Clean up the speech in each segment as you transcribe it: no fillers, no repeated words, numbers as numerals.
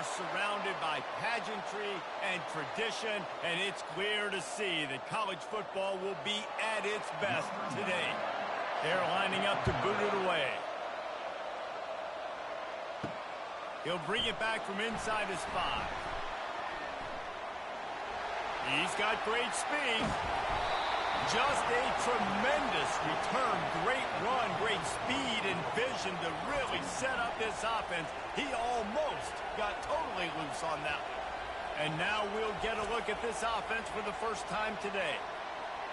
are surrounded by pageantry and tradition, and it's clear to see that college football will be at its best today. They're lining up to boot it away. He'll bring it back from inside his 5. He's got great speed. Just a tremendous return. Great run, great speed and vision to really set up this offense. He almost got totally loose on that one. And now we'll get a look at this offense for the first time today.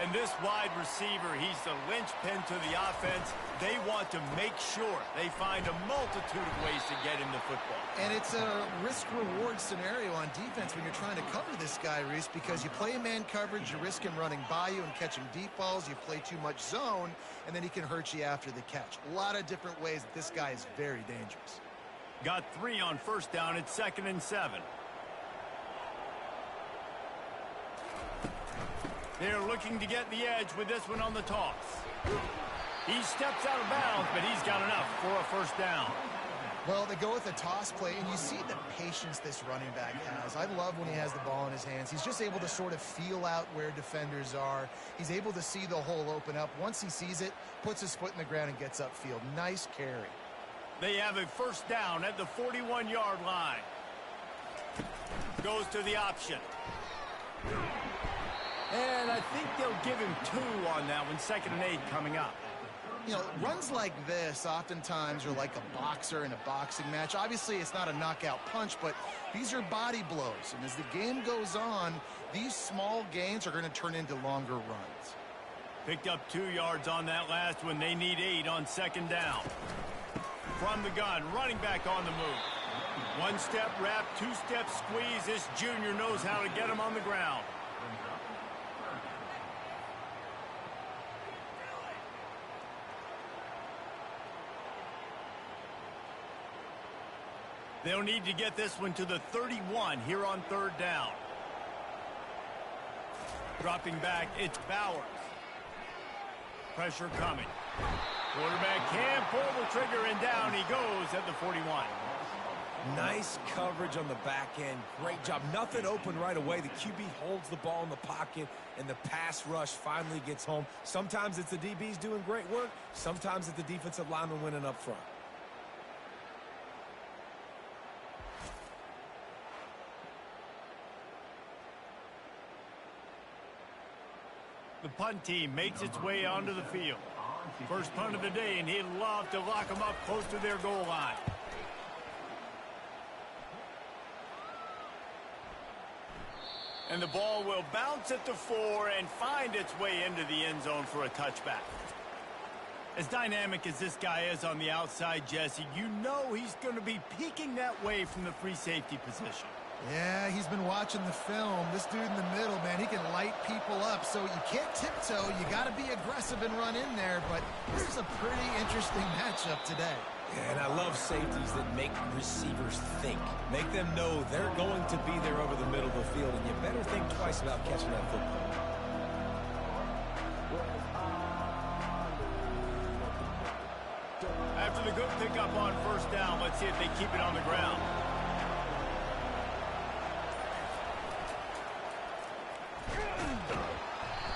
And this wide receiver, he's the linchpin to the offense. They want to make sure they find a multitude of ways to get him the football. And it's a risk-reward scenario on defense when you're trying to cover this guy, Reese, because you play man coverage, you risk him running by you and catching deep balls. You play too much zone, and then he can hurt you after the catch. A lot of different ways that this guy is very dangerous. Got 3 on first down. It's 2nd and 7. They're looking to get the edge with this one on the toss. He steps out of bounds, but he's got enough for a first down. Well, they go with a toss play, and you see the patience this running back has. I love when he has the ball in his hands. He's just able to sort of feel out where defenders are. He's able to see the hole open up. Once he sees it, puts his foot in the ground and gets upfield. Nice carry. They have a first down at the 41-yard line. Goes to the option. And I think they'll give him 2 on that one. 2nd and 8 coming up. You know, runs like this oftentimes are like a boxer in a boxing match. Obviously, it's not a knockout punch, but these are body blows. And as the game goes on, these small gains are going to turn into longer runs. Picked up 2 yards on that last one. They need 8 on 2nd down. From the gun, running back on the move. 1-step wrap, 2-step squeeze. This junior knows how to get him on the ground. They'll need to get this one to the 31 here on 3rd down. Dropping back, it's Bowers. Pressure coming. Quarterback can pull the trigger, and down he goes at the 41. Nice coverage on the back end. Great job. Nothing open right away. The QB holds the ball in the pocket, and the pass rush finally gets home. Sometimes it's the DBs doing great work. Sometimes it's the defensive lineman winning up front. The punt team makes its way onto the field. First punt of the day, and he'd love to lock them up close to their goal line. And the ball will bounce at the 4 and find its way into the end zone for a touchback. As dynamic as this guy is on the outside, Jesse, you know he's going to be peeking that way from the free safety position. Yeah, he's been watching the film. This dude in the middle, man, he can light people up. So you can't tiptoe. You got to be aggressive and run in there. But this is a pretty interesting matchup today. Yeah, and I love safeties that make receivers think. Make them know they're going to be there over the middle of the field, and you better think twice about catching that football. After the good pickup on first down, let's see if they keep it on the ground.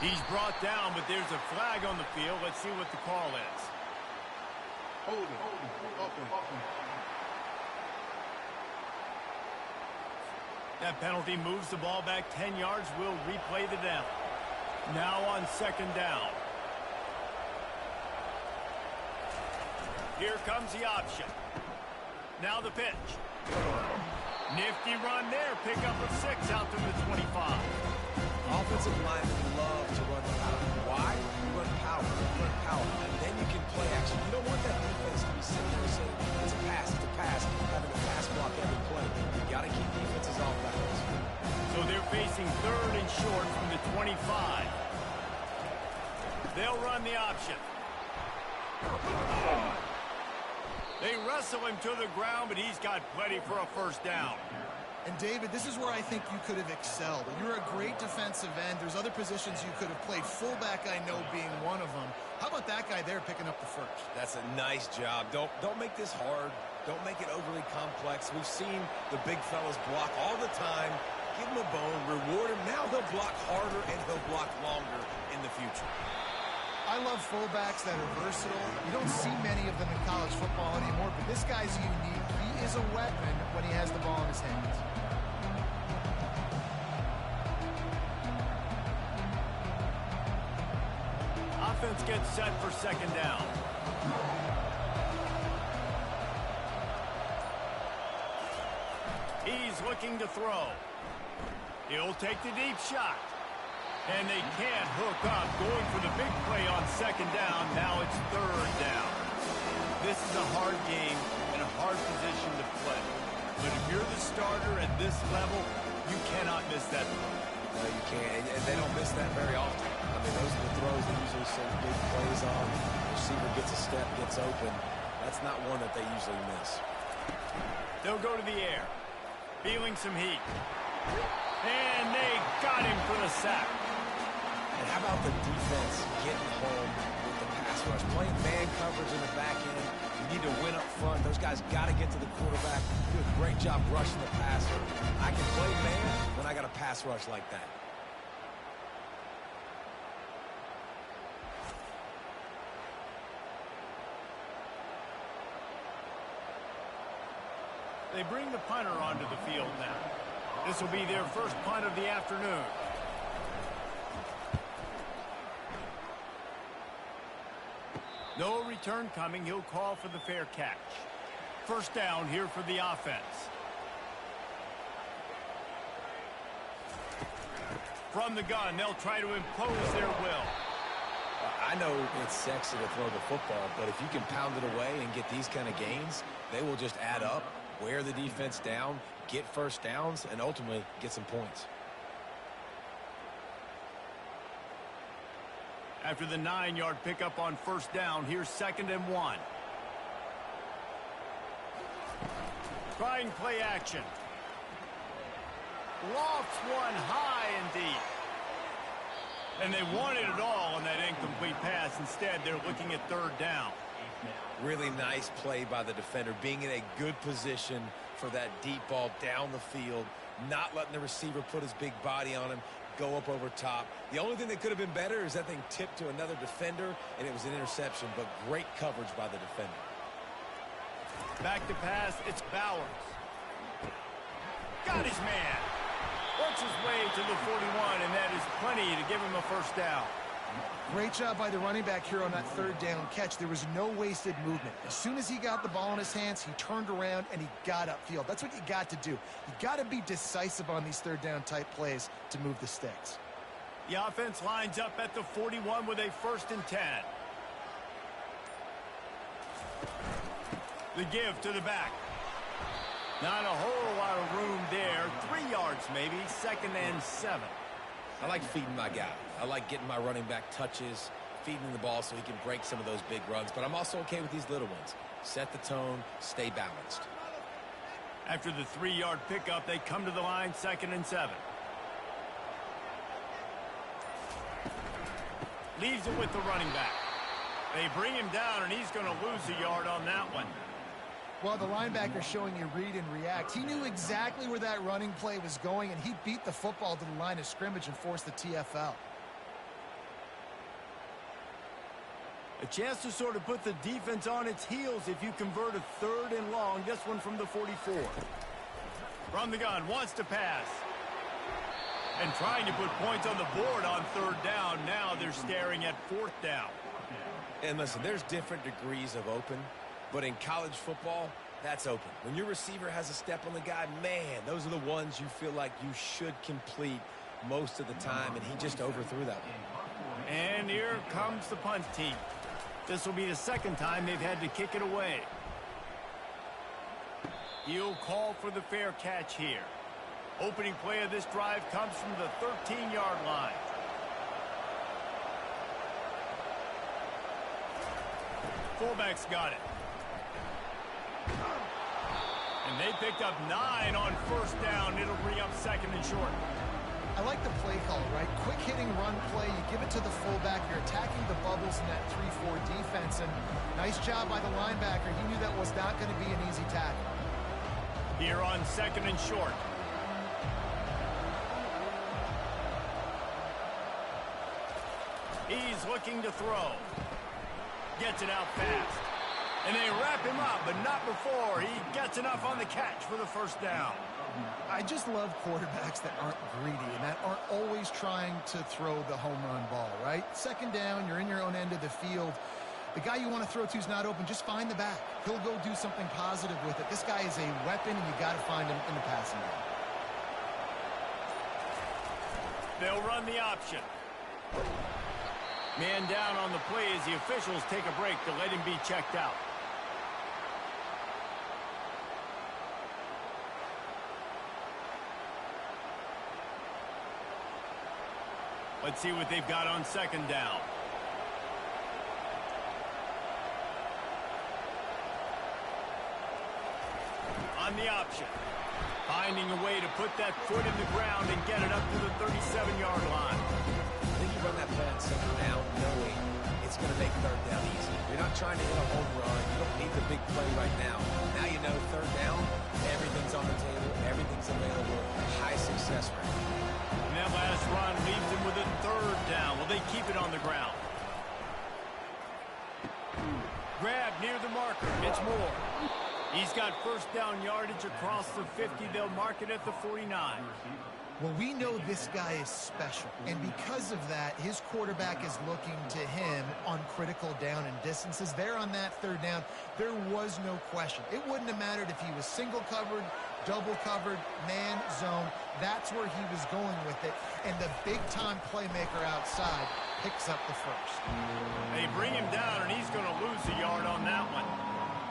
He's brought down, but there's a flag on the field. Let's see what the call is. Hold it. That penalty moves the ball back 10 yards. We'll replay the down. Now on 2nd down. Here comes the option. Now the pitch. Nifty run there. Pickup of 6 out to the 25. Offensive linemen love to run power. Why? You run power. And then you can play action. You don't want that defense to be sitting there saying, it's a pass, having to pass block every play. You got to keep defenses off balance. So they're facing 3rd and short from the 25. They'll run the option. They wrestle him to the ground, but he's got plenty for a first down. And, David, this is where I think you could have excelled. You're a great defensive end. There's other positions you could have played. Fullback, I know, being one of them. How about that guy there picking up the first? That's a nice job. Don't make this hard. Don't make it overly complex. We've seen the big fellas block all the time. Give him a bone, reward him. Now he'll block harder and he'll block longer in the future. I love fullbacks that are versatile. You don't see many of them in college football anymore, but this guy's unique. He is a weapon when he has the ball in his hands. Offense gets set for second down. He's looking to throw. He'll take the deep shot. And they can't hook up, going for the big play on second down. Now it's third down. This is a hard game and a hard position to play. But if you're the starter at this level, you cannot miss that throw. No, you can't. And they don't miss that very often. I mean, those are the throws they usually send big plays on. The receiver gets a step, gets open. That's not one that they usually miss. They'll go to the air, feeling some heat. And they got him for the sack. And how about the defense getting home with the pass rush? Playing man coverage in the back end. You need to win up front. Those guys got to get to the quarterback. Do a great job rushing the passer. I can play man when I got a pass rush like that. They bring the punter onto the field now. This will be their first punt of the afternoon. No return coming. He'll call for the fair catch. First down here for the offense. From the gun, they'll try to impose their will. I know it's sexy to throw the football, but if you can pound it away and get these kind of gains, they will just add up, wear the defense down, get first downs, and ultimately get some points. After the 9-yard pickup on first down, here's 2nd and 1. Trying play action. Lofts one high and deep. And they wanted it all on that incomplete pass. Instead, they're looking at third down. Really nice play by the defender, being in a good position for that deep ball down the field, not letting the receiver put his big body on him, go up over top. The only thing that could have been better is that thing tipped to another defender, and it was an interception, but great coverage by the defender. Back to pass, it's Bowers. Got his man. Works his way to the 41, and that is plenty to give him a first down. Great job by the running back here on that third down catch. There was no wasted movement. As soon as he got the ball in his hands, he turned around and he got upfield. That's what you got to do. You got to be decisive on these third down type plays to move the sticks. The offense lines up at the 41 with a 1st and 10. The give to the back. Not a whole lot of room there. 3 yards maybe. 2nd and 7. I like feeding my guy. I like getting my running back touches, feeding the ball so he can break some of those big runs. But I'm also okay with these little ones. Set the tone, stay balanced. After the 3-yard pickup, they come to the line, 2nd and 7. Leaves it with the running back. They bring him down, and he's going to lose a yard on that one. Well, the linebacker showing you read and react. He knew exactly where that running play was going, and he beat the football to the line of scrimmage and forced the TFL. A chance to sort of put the defense on its heels if you convert a 3rd and long. This one from the 44. From the gun, wants to pass. And trying to put points on the board on 3rd down. Now they're staring at 4th down. And listen, there's different degrees of open. But in college football, that's open. When your receiver has a step on the guy, man, those are the ones you feel like you should complete most of the time, and he just overthrew that one. And here comes the punt team. This will be the 2nd time they've had to kick it away. He'll call for the fair catch here. Opening play of this drive comes from the 13-yard line. Fullback's got it. And they picked up 9 on 1st down. It'll bring up 2nd and short. I like the play call, right? Quick hitting run play. You give it to the fullback. You're attacking the bubbles in that 3-4 defense. And nice job by the linebacker. He knew that was not going to be an easy tackle. Here on 2nd and short. He's looking to throw. Gets it out fast. And they wrap him up, but not before he gets enough on the catch for the first down. I just love quarterbacks that aren't greedy and that aren't always trying to throw the home run ball, right? 2nd down, you're in your own end of the field. The guy you want to throw to is not open. Just find the back. He'll go do something positive with it. This guy is a weapon, and you got to find him in the passing game. They'll run the option. Man down on the play as the officials take a break to let him be checked out. Let's see what they've got on 2nd down. On the option. Finding a way to put that foot in the ground and get it up to the 37-yard line. I think you run that play on 2nd down knowing it's going to make 3rd down easy. You're not trying to hit a home run. You don't need the big play right now. Now you know 3rd down, everything's on the table, everything's available, high success rate. And that last run leaves him with a 3rd down. Will they keep it on the ground? Grab near the marker. It's Moore. He's got 1st down yardage across the 50. They'll mark it at the 49. Well, we know this guy is special, and because of that, his quarterback is looking to him on critical down and distances. There on that 3rd down, there was no question. It wouldn't have mattered if he was single covered, double covered, man, zone. That's where he was going with it, and the big-time playmaker outside picks up the 1st. They bring him down, and he's going to lose a yard on that one.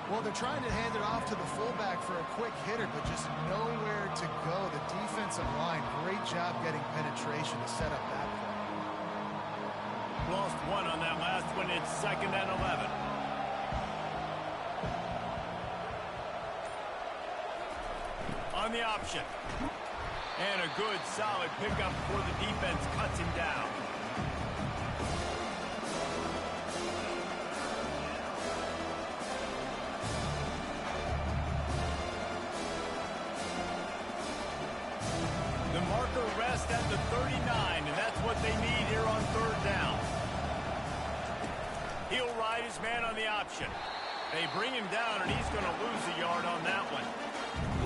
Well, they're trying to hand it off to the fullback for a quick hitter, but just nowhere to go. The defensive line, great job getting penetration to set up that play. Lost one on that last one. It's 2nd and 11. On the option. And a good, solid pickup before the defense cuts him down. The marker rests at the 39, and that's what they need here on 3rd down. He'll ride his man on the option. They bring him down, and he's going to lose a yard on that one.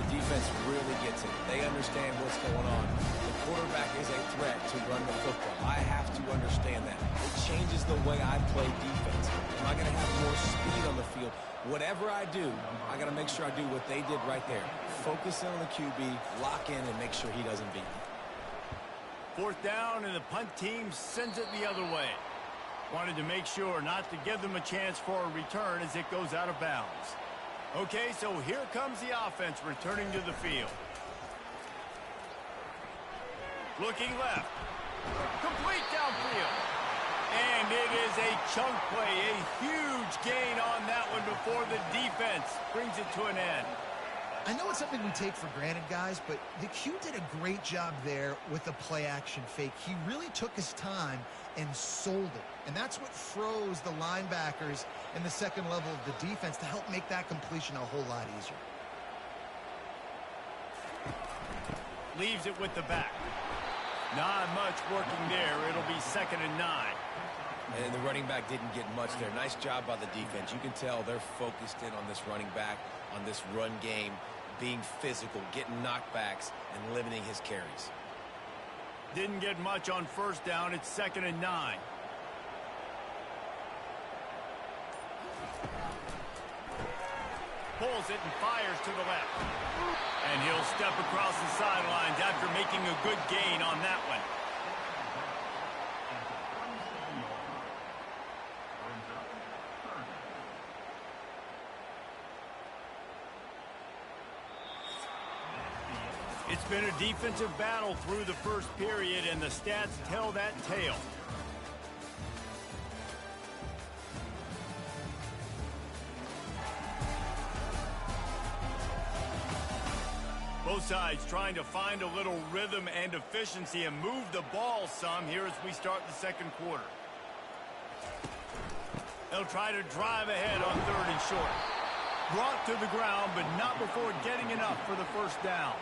The defense really gets it. They understand what's going on. The quarterback is a threat to run the football. I have to understand that. It changes the way I play defense. Am I going to have more speed on the field? Whatever I do, I got to make sure I do what they did right there. Focus in on the QB, lock in, and make sure he doesn't beat me. 4th down, and the punt team sends it the other way. Wanted to make sure not to give them a chance for a return as it goes out of bounds. Okay, so here comes the offense returning to the field. Looking left. Complete downfield. And it is a chunk play, a huge gain on that one before the defense brings it to an end. I know it's something we take for granted, guys, but the Q did a great job there with the play-action fake. He really took his time and sold it. And that's what froze the linebackers in the 2nd level of the defense to help make that completion a whole lot easier. Leaves it with the back. Not much working there. It'll be 2nd and 9. And the running back didn't get much there. Nice job by the defense. You can tell they're focused in on this running back, on this run game, being physical, getting knockbacks, and limiting his carries. Didn't get much on 1st down. It's 2nd and 9. Pulls it and fires to the left. And he'll step across the sidelines after making a good gain on that one. It's been a defensive battle through the 1st period, and the stats tell that tale. Both sides trying to find a little rhythm and efficiency and move the ball some here as we start the second quarter. They'll try to drive ahead on 3rd and short. Brought to the ground, but not before getting enough for the first down.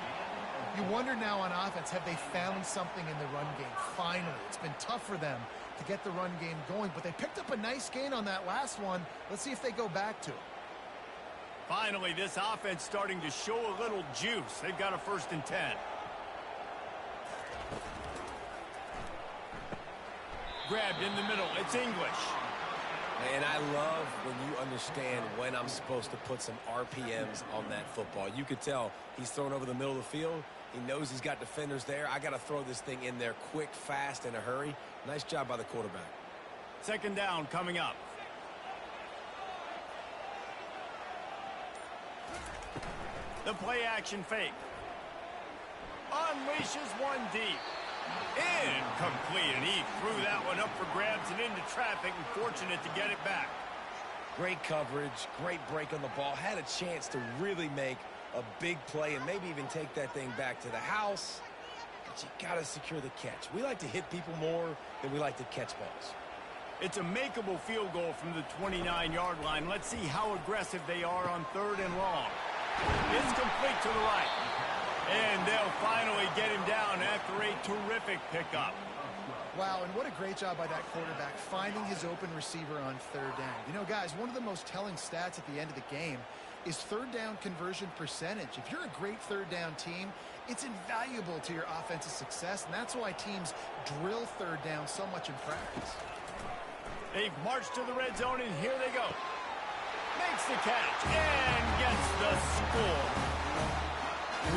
You wonder now on offense, have they found something in the run game? Finally, it's been tough for them to get the run game going, but they picked up a nice gain on that last one. Let's see if they go back to it. Finally, this offense starting to show a little juice. They've got a 1st and 10. Grabbed in the middle. It's English. And I love when you understand when I'm supposed to put some RPMs on that football. You could tell he's thrown over the middle of the field. He knows he's got defenders there. I got to throw this thing in there quick, fast, in a hurry. Nice job by the quarterback. 2nd down coming up. The play action fake. Unleashes one deep. Incomplete, and he threw that one up for grabs and into traffic, and fortunate to get it back. Great coverage, great break on the ball. Had a chance to really make a big play and maybe even take that thing back to the house. But you got to secure the catch. We like to hit people more than we like to catch balls. It's a makeable field goal from the 29-yard line. Let's see how aggressive they are on 3rd and long. It's complete to the right. And they'll finally get him down after a terrific pickup. Wow, and what a great job by that quarterback finding his open receiver on 3rd down. You know, guys, one of the most telling stats at the end of the game is 3rd down conversion percentage. If you're a great 3rd down team, it's invaluable to your offensive success, and that's why teams drill 3rd down so much in practice. They've marched to the red zone, and here they go. Makes the catch and gets the score.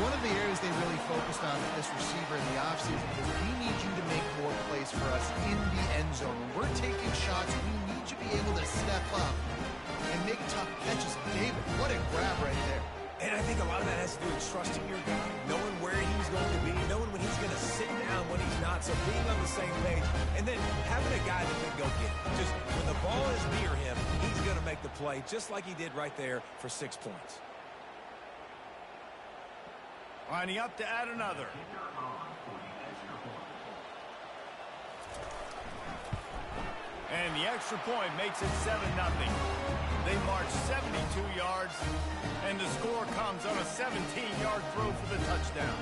One of the areas they really focused on with this receiver in the offseason was we need you to make more plays for us in the end zone. When we're taking shots, we need you to be able to step up and make tough catches. David, what a grab right there. And I think a lot of that has to do with trusting your guy, knowing where he's going to be, knowing when he's going to sit down, when he's not, so being on the same page, and then having a guy that can go get it. Just when the ball is near him, he's going to make the play, just like he did right there for 6 points. Lining up to add another. And the extra point makes it 7-0. They march 72 yards, and the score comes on a 17-yard throw for the touchdown.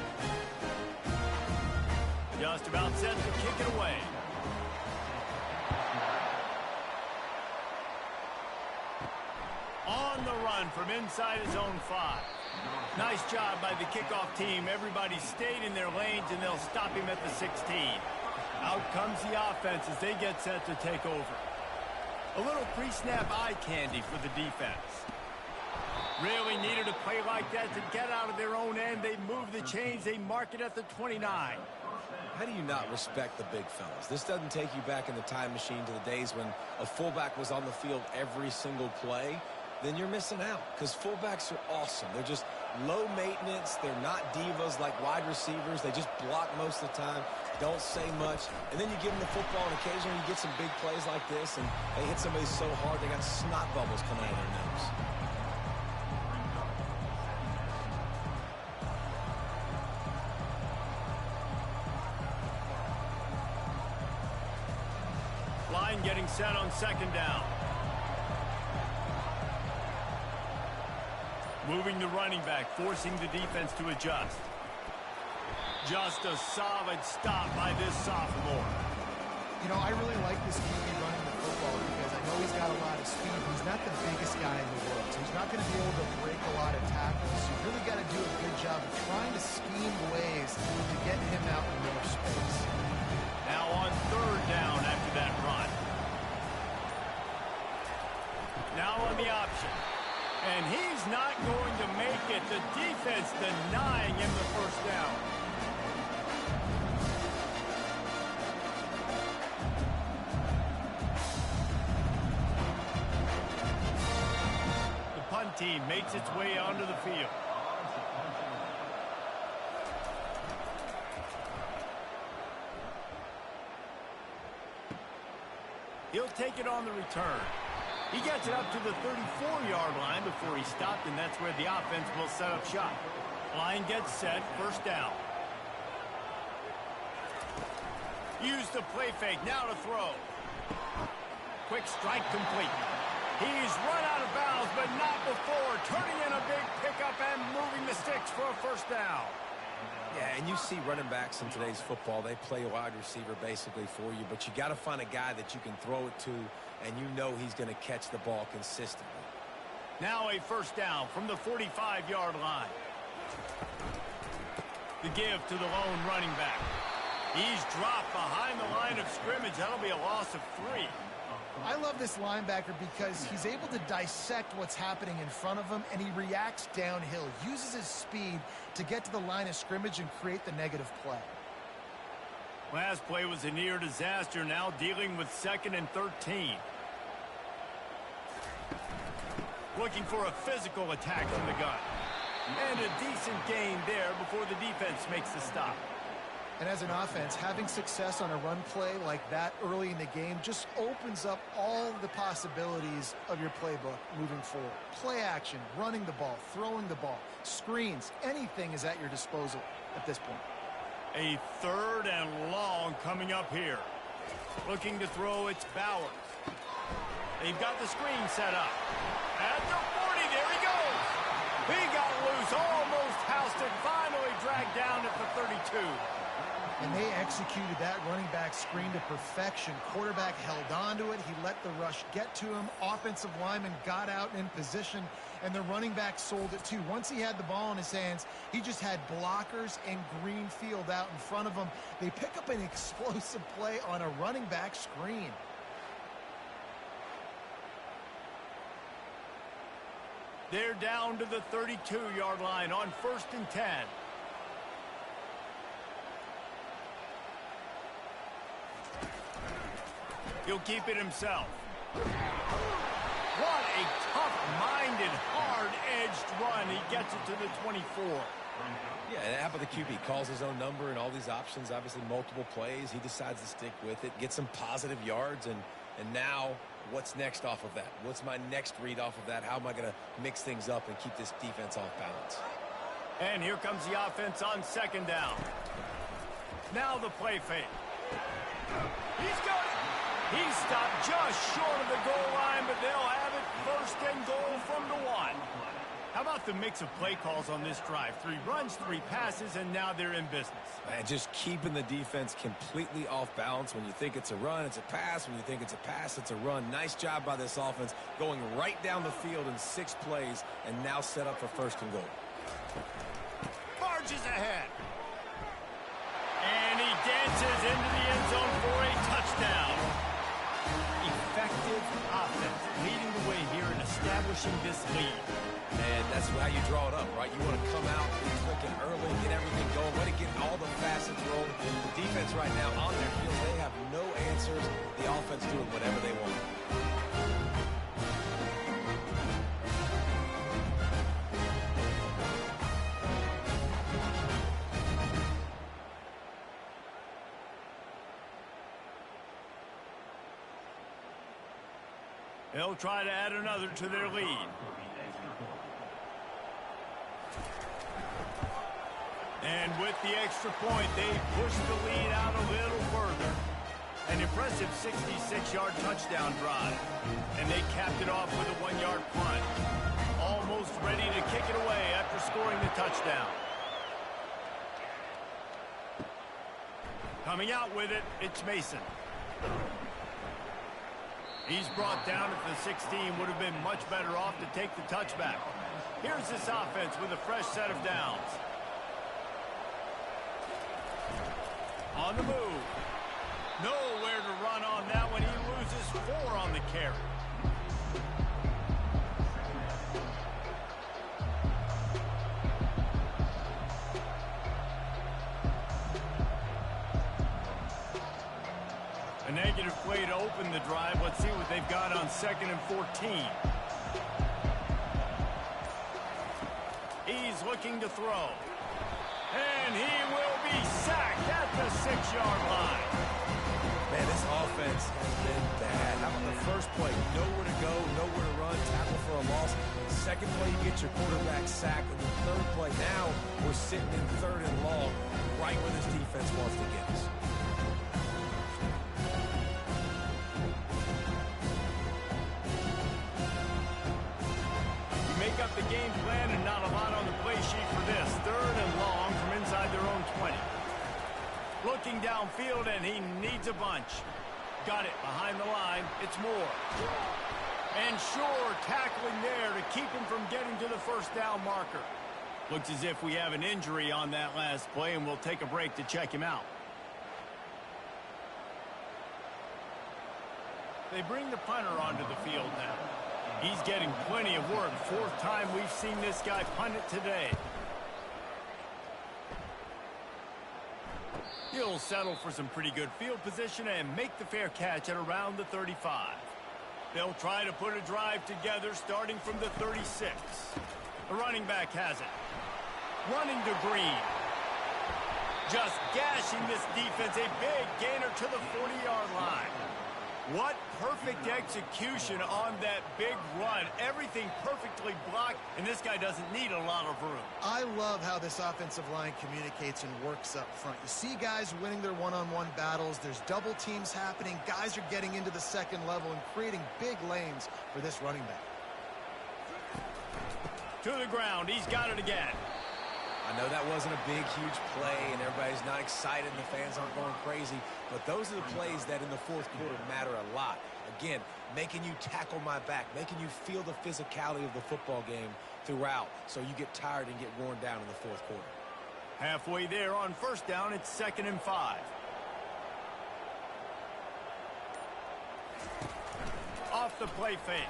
Just about set to kick it away. On the run from inside his own 5. Nice job by the kickoff team. Everybody stayed in their lanes, and they'll stop him at the 16. Out comes the offense as they get set to take over. A little pre-snap eye candy for the defense. Really needed a play like that to get out of their own end. They move the chains. They mark it at the 29. How do you not respect the big fellas? This doesn't take you back in the time machine to the days when a fullback was on the field every single play. Then you're missing out, because fullbacks are awesome. They're just low maintenance. They're not divas like wide receivers. They just block most of the time, don't say much. And then you give them the football, and occasionally you get some big plays like this, and they hit somebody so hard they got snot bubbles coming out of their nose. Line getting set on 2nd down. Moving the running back, forcing the defense to adjust. Just a solid stop by this sophomore. You know, I really like this QB running the football because I know he's got a lot of speed. He's not the biggest guy in the world, so he's not going to be able to break a lot of tackles. So you really got to do a good job of trying to scheme ways to get him out in more space. Now on 3rd down after that run. Now on the option. And he's not going to make it. The defense denying him the 1st down. The punt team makes its way onto the field. He'll take it on the return. He gets it up to the 34-yard line before he stopped, and that's where the offense will set up shop. Line gets set, first down. Use the play fake, now to throw. Quick strike complete. He's run out of bounds, but not before. Turning in a big pickup and moving the sticks for a first down. Yeah, and you see running backs in today's football, they play a wide receiver basically for you, but you got to find a guy that you can throw it to, and you know he's going to catch the ball consistently. Now a first down from the 45-yard line. The give to the lone running back. He's dropped behind the line of scrimmage. That'll be a loss of 3. I love this linebacker because he's able to dissect what's happening in front of him, and he reacts downhill, uses his speed to get to the line of scrimmage and create the negative play. Last play was a near disaster, now dealing with 2nd and 13. Looking for a physical attack from the gun. And a decent gain there before the defense makes the stop. And as an offense, having success on a run play like that early in the game just opens up all the possibilities of your playbook moving forward. Play action, running the ball, throwing the ball, screens, anything is at your disposal at this point. A 3rd and long coming up here. Looking to throw, it's Bowers. They've got the screen set up. At the 40, there he goes. He got loose, almost housed it, finally dragged down at the 32. And they executed that running back screen to perfection. Quarterback held on to it. He let the rush get to him. Offensive lineman got out in position, and the running back sold it too. Once he had the ball in his hands, he just had blockers and green field out in front of him. They pick up an explosive play on a running back screen. They're down to the 32-yard line on 1st and 10. He'll keep it himself. What a tough-minded, hard-edged run. He gets it to the 24. Yeah, and how about the QB? Calls his own number and all these options, obviously multiple plays. He decides to stick with it, get some positive yards, and now what's next off of that? What's my next read off of that? How am I going to mix things up and keep this defense off balance? And here comes the offense on 2nd down. Now the play fake. He's got it. He stopped just short of the goal line, but they'll have it 1st and goal from the 1. How about the mix of play calls on this drive? 3 runs, 3 passes, and now they're in business. And just keeping the defense completely off balance. When you think it's a run, it's a pass. When you think it's a pass, it's a run. Nice job by this offense going right down the field in 6 plays and now set up for 1st and goal. Barges ahead. And he dances into the end zone for a touchdown. Effective offense leading the way here in establishing this lead. And that's how you draw it up, right? You want to come out, be clicking early, get everything going, let it get all the facets rolling. The defense right now on their heels, they have no answers. The offense doing whatever they want. They'll try to add another to their lead. And with the extra point, they push the lead out a little further. An impressive 66-yard touchdown drive. And they capped it off with a 1-yard punt. Almost ready to kick it away after scoring the touchdown. Coming out with it, it's Mason. He's brought down at the 16. Would have been much better off to take the touchback. Here's this offense with a fresh set of downs. On the move. Nowhere to run on that one. He loses 4 on the carry. A negative play to open the drive. Let's see what they've got on 2nd and 14. He's looking to throw. And he will be sacked at the 6-yard line. Man, this offense has been bad. How about the first play? Nowhere to go, nowhere to run, tackle for a loss. Second play, you get your quarterback sacked. And the third play, now we're sitting in third and long, right where this defense wants to get us. You make up the game plan and not a lot on the play sheet for this. Third and long from inside their own 20. Looking downfield, and he needs a bunch. Got it behind the line. It's Moore. And Shore tackling there to keep him from getting to the first down marker. Looks as if we have an injury on that last play, and we'll take a break to check him out. They bring the punter onto the field now. He's getting plenty of work. Fourth time we've seen this guy punt it today. He'll settle for some pretty good field position and make the fair catch at around the 35. They'll try to put a drive together starting from the 36. The running back has it. Running to Green. Just gashing this defense. A big gainer to the 40-yard line. What perfect execution on that big run. Everything perfectly blocked, and this guy doesn't need a lot of room. I love how this offensive line communicates and works up front. You see guys winning their one-on-one battles. There's double teams happening. Guys are getting into the second level and creating big lanes for this running back. To the ground. He's got it again. I know that wasn't a big, huge play, and everybody's not excited, and the fans aren't going crazy, but those are the plays that in the fourth quarter matter a lot. Again, making you tackle my back, making you feel the physicality of the football game throughout, so you get tired and get worn down in the fourth quarter. Halfway there on first down, it's 2nd and 5. Off the play fake.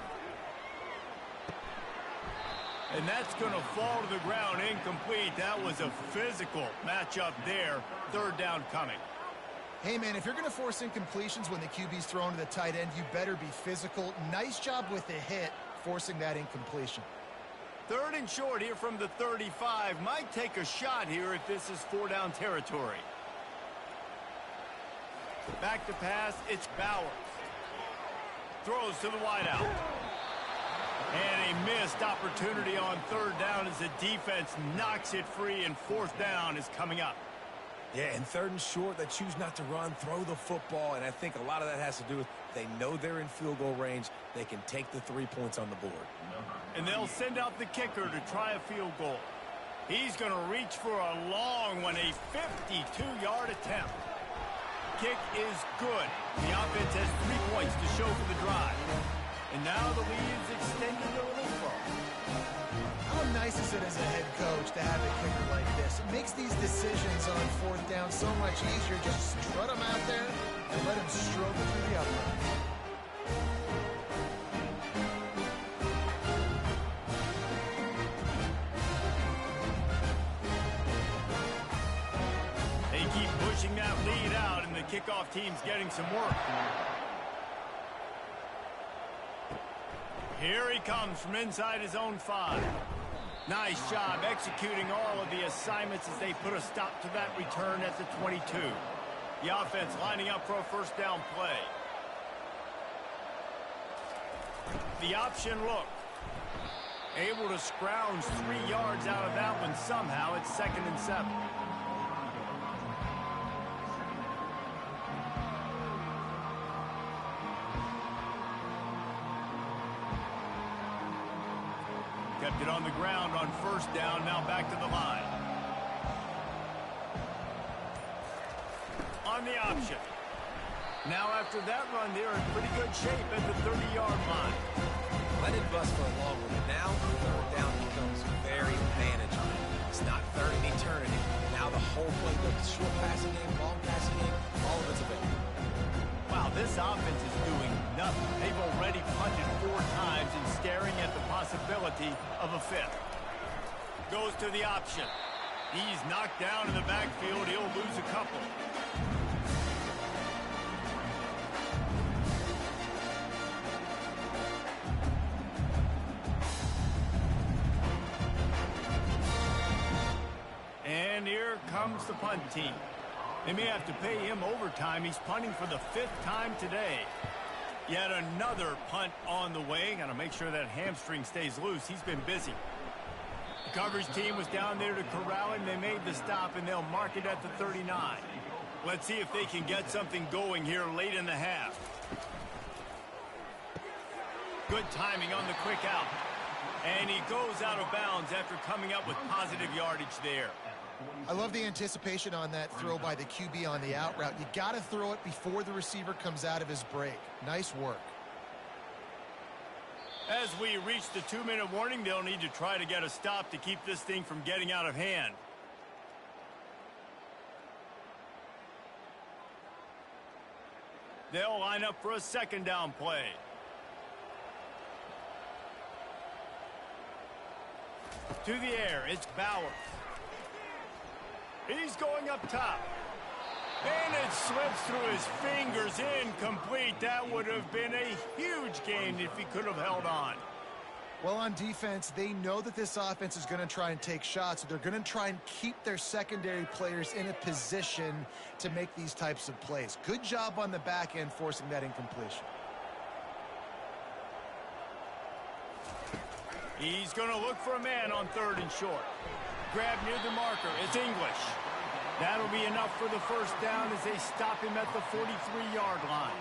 And that's going to fall to the ground incomplete. That was a physical matchup there. Third down coming. Hey, man, if you're going to force incompletions when the QB's thrown to the tight end, you better be physical. Nice job with the hit, forcing that incompletion. Third and short here from the 35. Might take a shot here if this is 4-down territory. Back to pass, it's Bowers. Throws to the wideout. And a missed opportunity on third down as the defense knocks it free, and fourth down is coming up. Yeah, and third and short, they choose not to run, throw the football, and I think a lot of that has to do with they know they're in field goal range. They can take the 3 points on the board. And they'll send out the kicker to try a field goal. He's going to reach for a long one, a 52-yard attempt. Kick is good. The offense has 3 points to show for the drive. And now the lead is extended a little further. How nice is it as a head coach to have a kicker like this? It makes these decisions on fourth down so much easier. Just strut him out there and let him stroke it through the upright. They keep pushing that lead out, and the kickoff team's getting some work. Here he comes from inside his own 5. Nice job executing all of the assignments as they put a stop to that return at the 22. The offense lining up for a first down play. The option look. Able to scrounge 3 yards out of that one somehow. It's 2nd and 7. Kept it on the ground on first down, now back to the line. On the option. Now after that run, they're in pretty good shape at the 30-yard line. Let it bust for a long one, but now third down becomes very manageable. It's not third and eternity. Now the whole playbook, short passing game, long passing game, all of it's available. Wow, this offense is doing nothing. They've already punted 4 times and staring at the possibility of a 5th. Goes to the option. He's knocked down in the backfield. He'll lose a couple. And here comes the punt team. They may have to pay him overtime. He's punting for the 5th time today. Yet another punt on the way. Got to make sure that hamstring stays loose. He's been busy. The coverage team was down there to corral him. They made the stop, and they'll mark it at the 39. Let's see if they can get something going here late in the half. Good timing on the quick out. And he goes out of bounds after coming up with positive yardage there. I love the anticipation on that throw by the QB on the out route. You got to throw it before the receiver comes out of his break. Nice work. As we reach the 2-minute warning, they'll need to try to get a stop to keep this thing from getting out of hand. They'll line up for a 2nd down play. To the air, it's Bowers. He's going up top. And it slips through his fingers, incomplete. That would have been a huge gain if he could have held on. Well, on defense, they know that this offense is going to try and take shots. So they're going to try and keep their secondary players in a position to make these types of plays. Good job on the back end forcing that incompletion. He's going to look for a man on 3rd and short. Grab near the marker. It's English. That'll be enough for the 1st down as they stop him at the 43-yard line.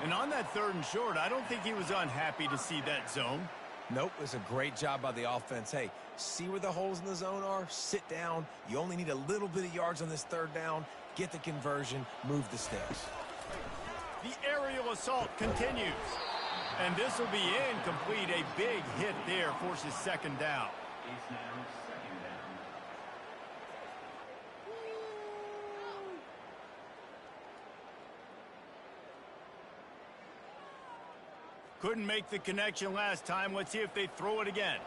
And on that 3rd and short, I don't think he was unhappy to see that zone. Nope, it's a great job by the offense. Hey, see where the holes in the zone are? Sit down. You only need a little bit of yards on this 3rd down. Get the conversion. Move the sticks. The aerial assault continues. And this will be incomplete. A big hit there forces 2nd down. Couldn't make the connection last time. Let's see if they throw it again.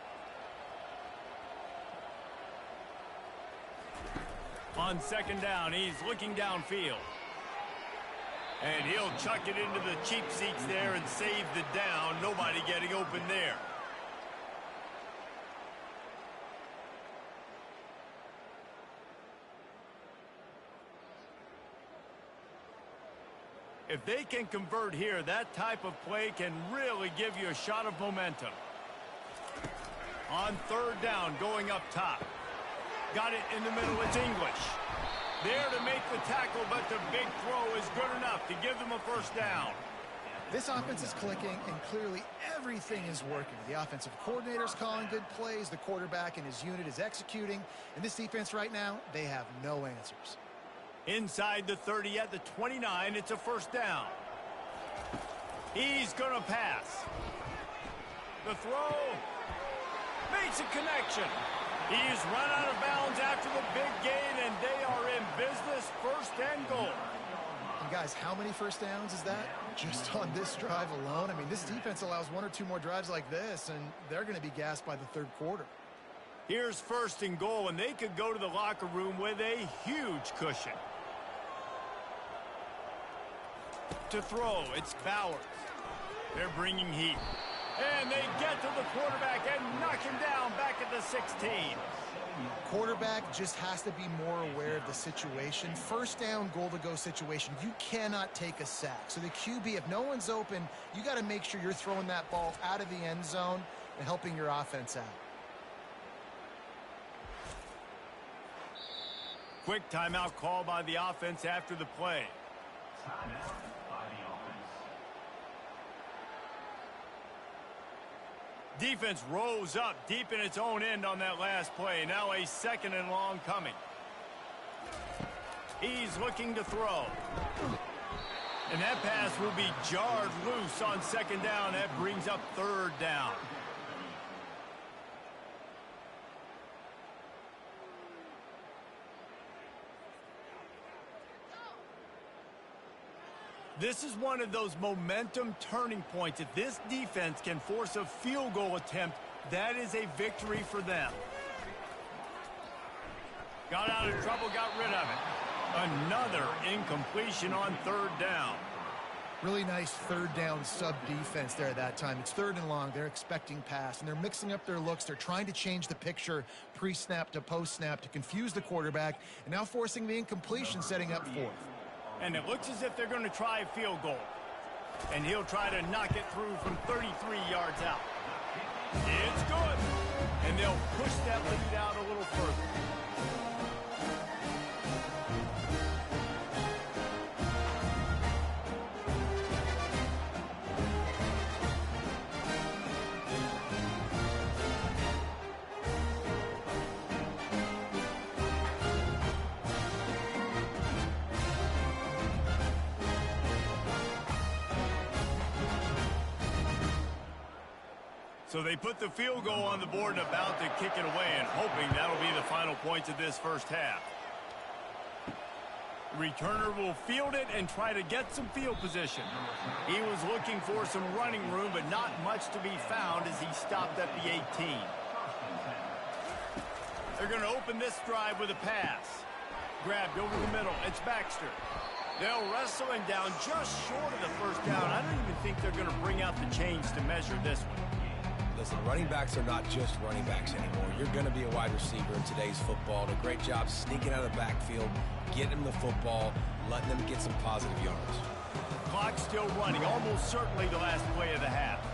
On 2nd down, he's looking downfield. And he'll chuck it into the cheap seats there and save the down. Nobody getting open there. If they can convert here, that type of play can really give you a shot of momentum. On 3rd down, going up top. Got it in the middle, it's English. There to make the tackle, but the big throw is good enough to give them a 1st down. This offense is clicking, and clearly everything is working. The offensive coordinator's calling good plays. The quarterback and his unit is executing. And this defense right now, they have no answers. Inside the 30 at the 29, it's a 1st down. He's going to pass. The throw makes a connection. He's run out of bounds after the big gain, and they are in business. 1st and goal. And guys, how many 1st downs is that? Just on this drive alone? I mean, this defense allows 1 or 2 more drives like this, and they're going to be gassed by the 3rd quarter. Here's 1st and goal, and they could go to the locker room with a huge cushion. To throw, it's Bowers. They're bringing heat. And they get to the quarterback and knock him down back at the 16. Quarterback just has to be more aware of the situation. 1st down, goal-to-go situation. You cannot take a sack. So the QB, if no one's open, you got to make sure you're throwing that ball out of the end zone and helping your offense out. Quick timeout call by the offense after the play. Defense rose up deep in its own end on that last play. Now a 2nd and long coming. He's looking to throw. And that pass will be jarred loose on 2nd down. That brings up 3rd down. This is one of those momentum turning points. If this defense can force a field goal attempt, that is a victory for them. Got out of trouble, got rid of it. Another incompletion on 3rd down. Really nice third down sub defense there at that time. It's 3rd and long. They're expecting pass, and they're mixing up their looks. They're trying to change the picture pre-snap to post-snap to confuse the quarterback, and now forcing the incompletion, setting up 4th. And it looks as if they're going to try a field goal. And he'll try to knock it through from 33 yards out. It's good. And they'll push that lead out a little further. So they put the field goal on the board and about to kick it away, and hoping that'll be the final points of this first half. The returner will field it and try to get some field position. He was looking for some running room, but not much to be found as he stopped at the 18. They're going to open this drive with a pass. Grabbed over the middle. It's Baxter. They'll wrestle him down just short of the first down. I don't even think they're going to bring out the chains to measure this one. Listen, running backs are not just running backs anymore. You're going to be a wide receiver in today's football. And a great job sneaking out of the backfield, getting them the football, letting them get some positive yards. Clock still running, almost certainly the last play of the half.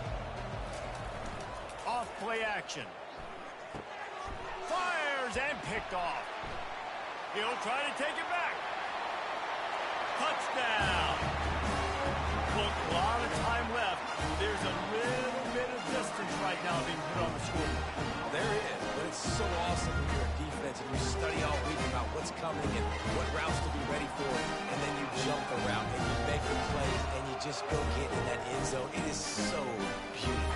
Off play action. Fires and picked off. He'll try to take it back. Touchdown. Look, a lot of time left. There's a little bit of distance right now being put on the scoreboard. There is, but it's so awesome when you're a defense and you study all week about what's coming and what routes to be ready for, and then you jump the route and you make the play and you just go get in that end zone. It is so beautiful.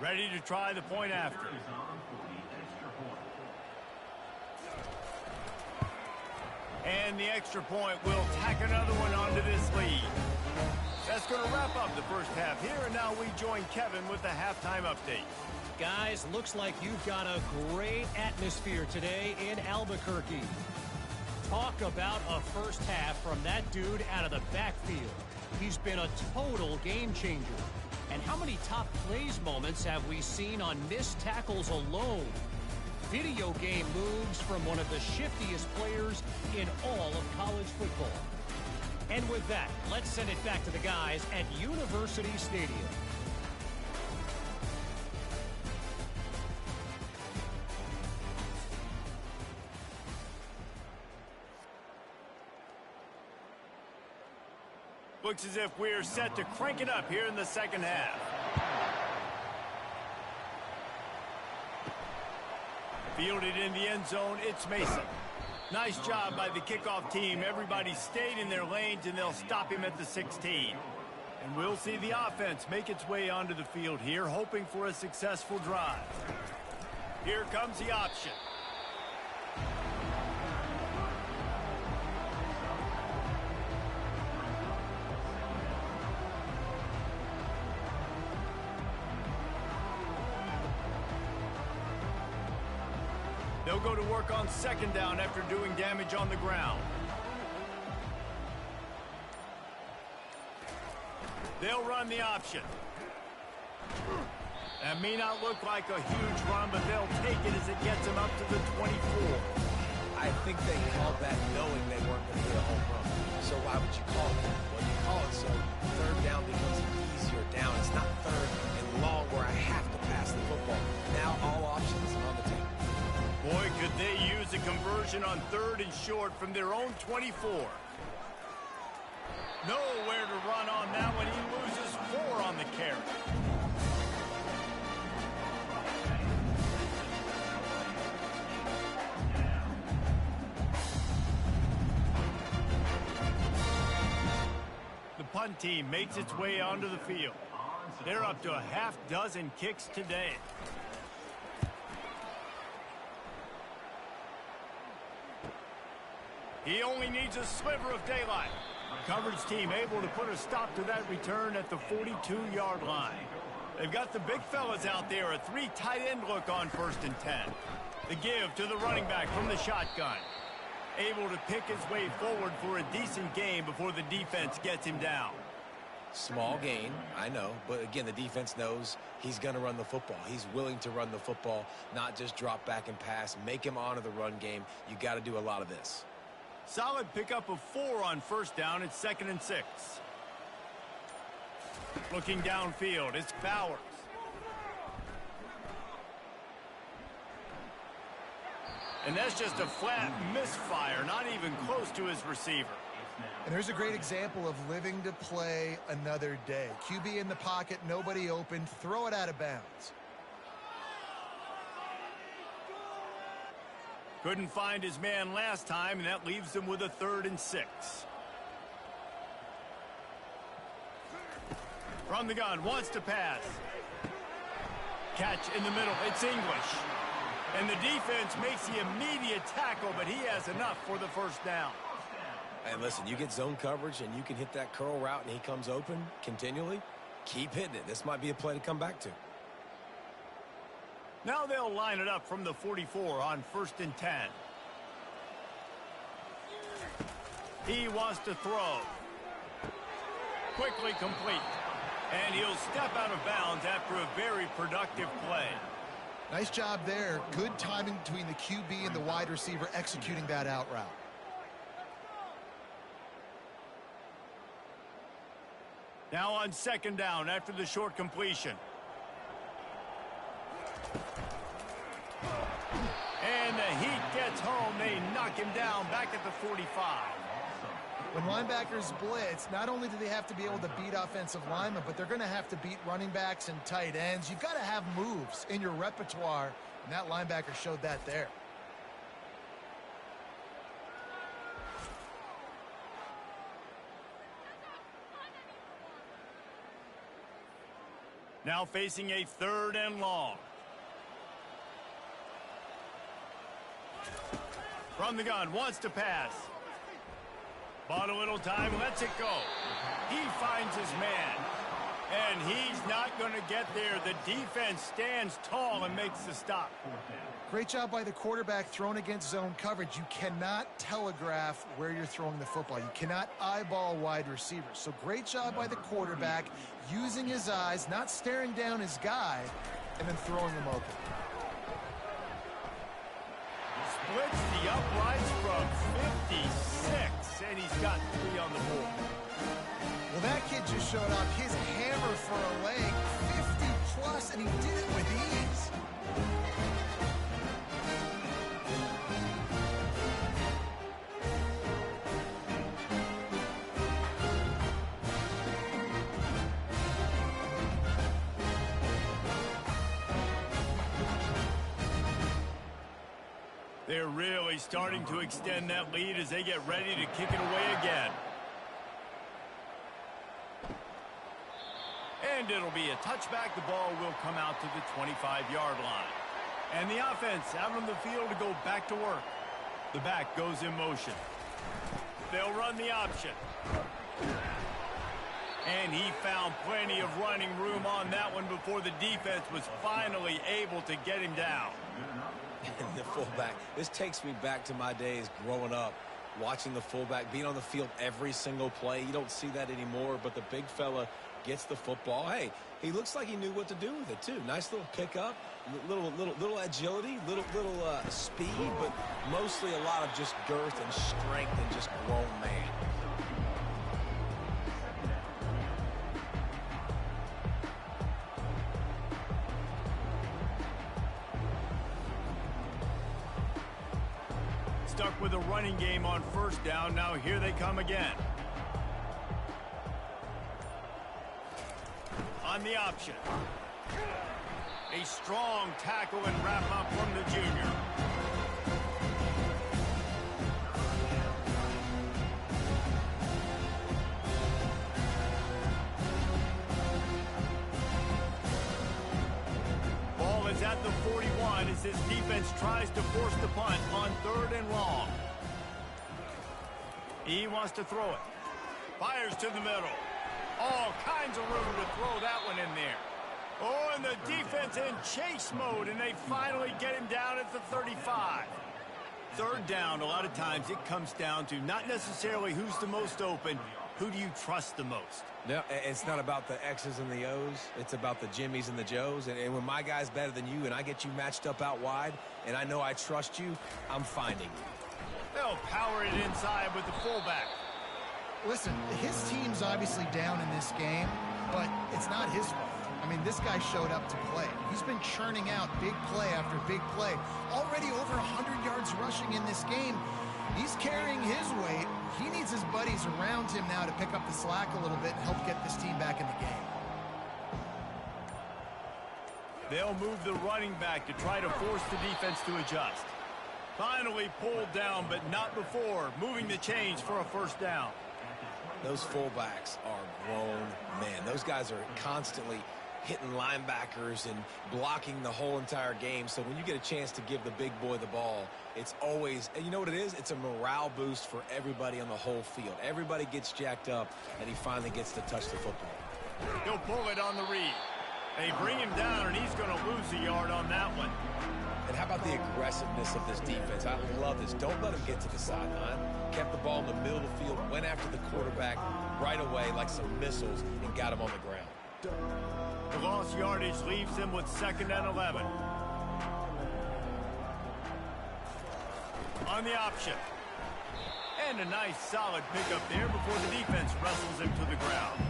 Ready to try the point after. And the extra point will tack another one onto this lead. That's going to wrap up the first half here, and now we join Kevin with the halftime update. Guys, looks like you've got a great atmosphere today in Albuquerque. Talk about a first half from that dude out of the backfield. He's been a total game changer. And how many top plays moments have we seen on missed tackles alone? Video game moves from one of the shiftiest players in all of college football. And with that, let's send it back to the guys at University Stadium. Looks as if we're set to crank it up here in the second half. Fielded in the end zone, it's Mason. Nice job by the kickoff team. Everybody stayed in their lanes, and they'll stop him at the 16. And we'll see the offense make its way onto the field here, hoping for a successful drive. Here comes the option. They'll go to work on second down after doing damage on the ground. They'll run the option. That may not look like a huge run, but they'll take it as it gets them up to the 24. I think they called that knowing they weren't going to get a home run. So why would you call it that? Well, you call it so third down becomes an easier down. It's not third and long where I have to pass the football. Now all options are on the table. Boy, could they use a conversion on third and short from their own 24. Nowhere to run on that one. He loses 4 on the carry. The punt team makes its way onto the field. They're up to a half dozen kicks today. He only needs a sliver of daylight. Coverage team able to put a stop to that return at the 42-yard line. They've got the big fellas out there, a 3 tight end look on 1st and 10. The give to the running back from the shotgun. Able to pick his way forward for a decent gain before the defense gets him down. Small gain, I know, but again, the defense knows he's going to run the football. He's willing to run the football, not just drop back and pass, make him honor the run game. You got to do a lot of this. Solid pickup of 4 on 1st down. It's 2nd and 6. Looking downfield, it's Bowers. And that's just a flat misfire, not even close to his receiver. And there's a great example of living to play another day. QB in the pocket, nobody open, throw it out of bounds. Couldn't find his man last time, and that leaves him with a 3rd and 6. From the gun, wants to pass. Catch in the middle, it's English. And the defense makes the immediate tackle, but he has enough for the 1st down. And listen, you get zone coverage and you can hit that curl route and he comes open continually. Keep hitting it. This might be a play to come back to. Now they'll line it up from the 44 on 1st and 10. He wants to throw. Quickly complete. And he'll step out of bounds after a very productive play. Nice job there. Good timing between the QB and the wide receiver executing that out route. Now on 2nd down after the short completion. And the heat gets home. They knock him down back at the 45. When linebackers blitz, not only do they have to be able to beat offensive linemen, but they're going to have to beat running backs and tight ends. You've got to have moves in your repertoire, and that linebacker showed that there. Now facing a 3rd and long. From the gun, wants to pass. Bought a little time, lets it go. He finds his man. And he's not going to get there. The defense stands tall and makes the stop. Great job by the quarterback thrown against zone coverage. You cannot telegraph where you're throwing the football. You cannot eyeball wide receivers. So great job by the quarterback using his eyes, not staring down his guy, and then throwing him open. Splits the uprights from 56, and he's got 3 on the board. Well, that kid just showed off his hammer for a leg, 50+, and he did it with ease. They're really starting to extend that lead as they get ready to kick it away again. And it'll be a touchback. The ball will come out to the 25-yard line. And the offense out on the field to go back to work. The back goes in motion. They'll run the option. And he found plenty of running room on that one before the defense was finally able to get him down. And the fullback, this takes me back to my days growing up, watching the fullback being on the field every single play. You don't see that anymore, but the big fella gets the football. Hey, he looks like he knew what to do with it too. Nice little pickup, little agility, little speed, but mostly a lot of just girth and strength and just grown man. Stuck with a running game on 1st down. Now here they come again. On the option. A strong tackle and wrap up from the junior. Ball is at the 41 as this defense tries to force the punt on 3rd and long. He wants to throw it. Fires to the middle. All kinds of room to throw that one in there. Oh, and the defense in chase mode, and they finally get him down at the 35. Third down, a lot of times it comes down to not necessarily who's the most open, who do you trust the most? No, it's not about the X's and the O's. It's about the Jimmies and the Joes. And when my guy's better than you and I get you matched up out wide and I know I trust you, I'm finding you. They'll power it inside with the fullback. Listen, his team's obviously down in this game, but it's not his fault. I mean, this guy showed up to play. He's been churning out big play after big play. Already over 100 yards rushing in this game. He's carrying his weight. He needs his buddies around him now to pick up the slack a little bit and help get this team back in the game. They'll move the running back to try to force the defense to adjust. Finally pulled down, but not before moving the chains for a first down. Those fullbacks are grown men. Those guys are constantly hitting linebackers and blocking the whole entire game. So when you get a chance to give the big boy the ball, it's always, and you know what it is? It's a morale boost for everybody on the whole field. Everybody gets jacked up, and he finally gets to touch the football. He'll pull it on the read. They bring him down, and he's going to lose a yard on that one. And how about the aggressiveness of this defense? I love this. Don't let him get to the sideline. Kept the ball in the middle of the field, went after the quarterback right away like some missiles, and got him on the ground. The lost yardage leaves him with 2nd and 11. On the option. And a nice solid pickup there before the defense wrestles him to the ground.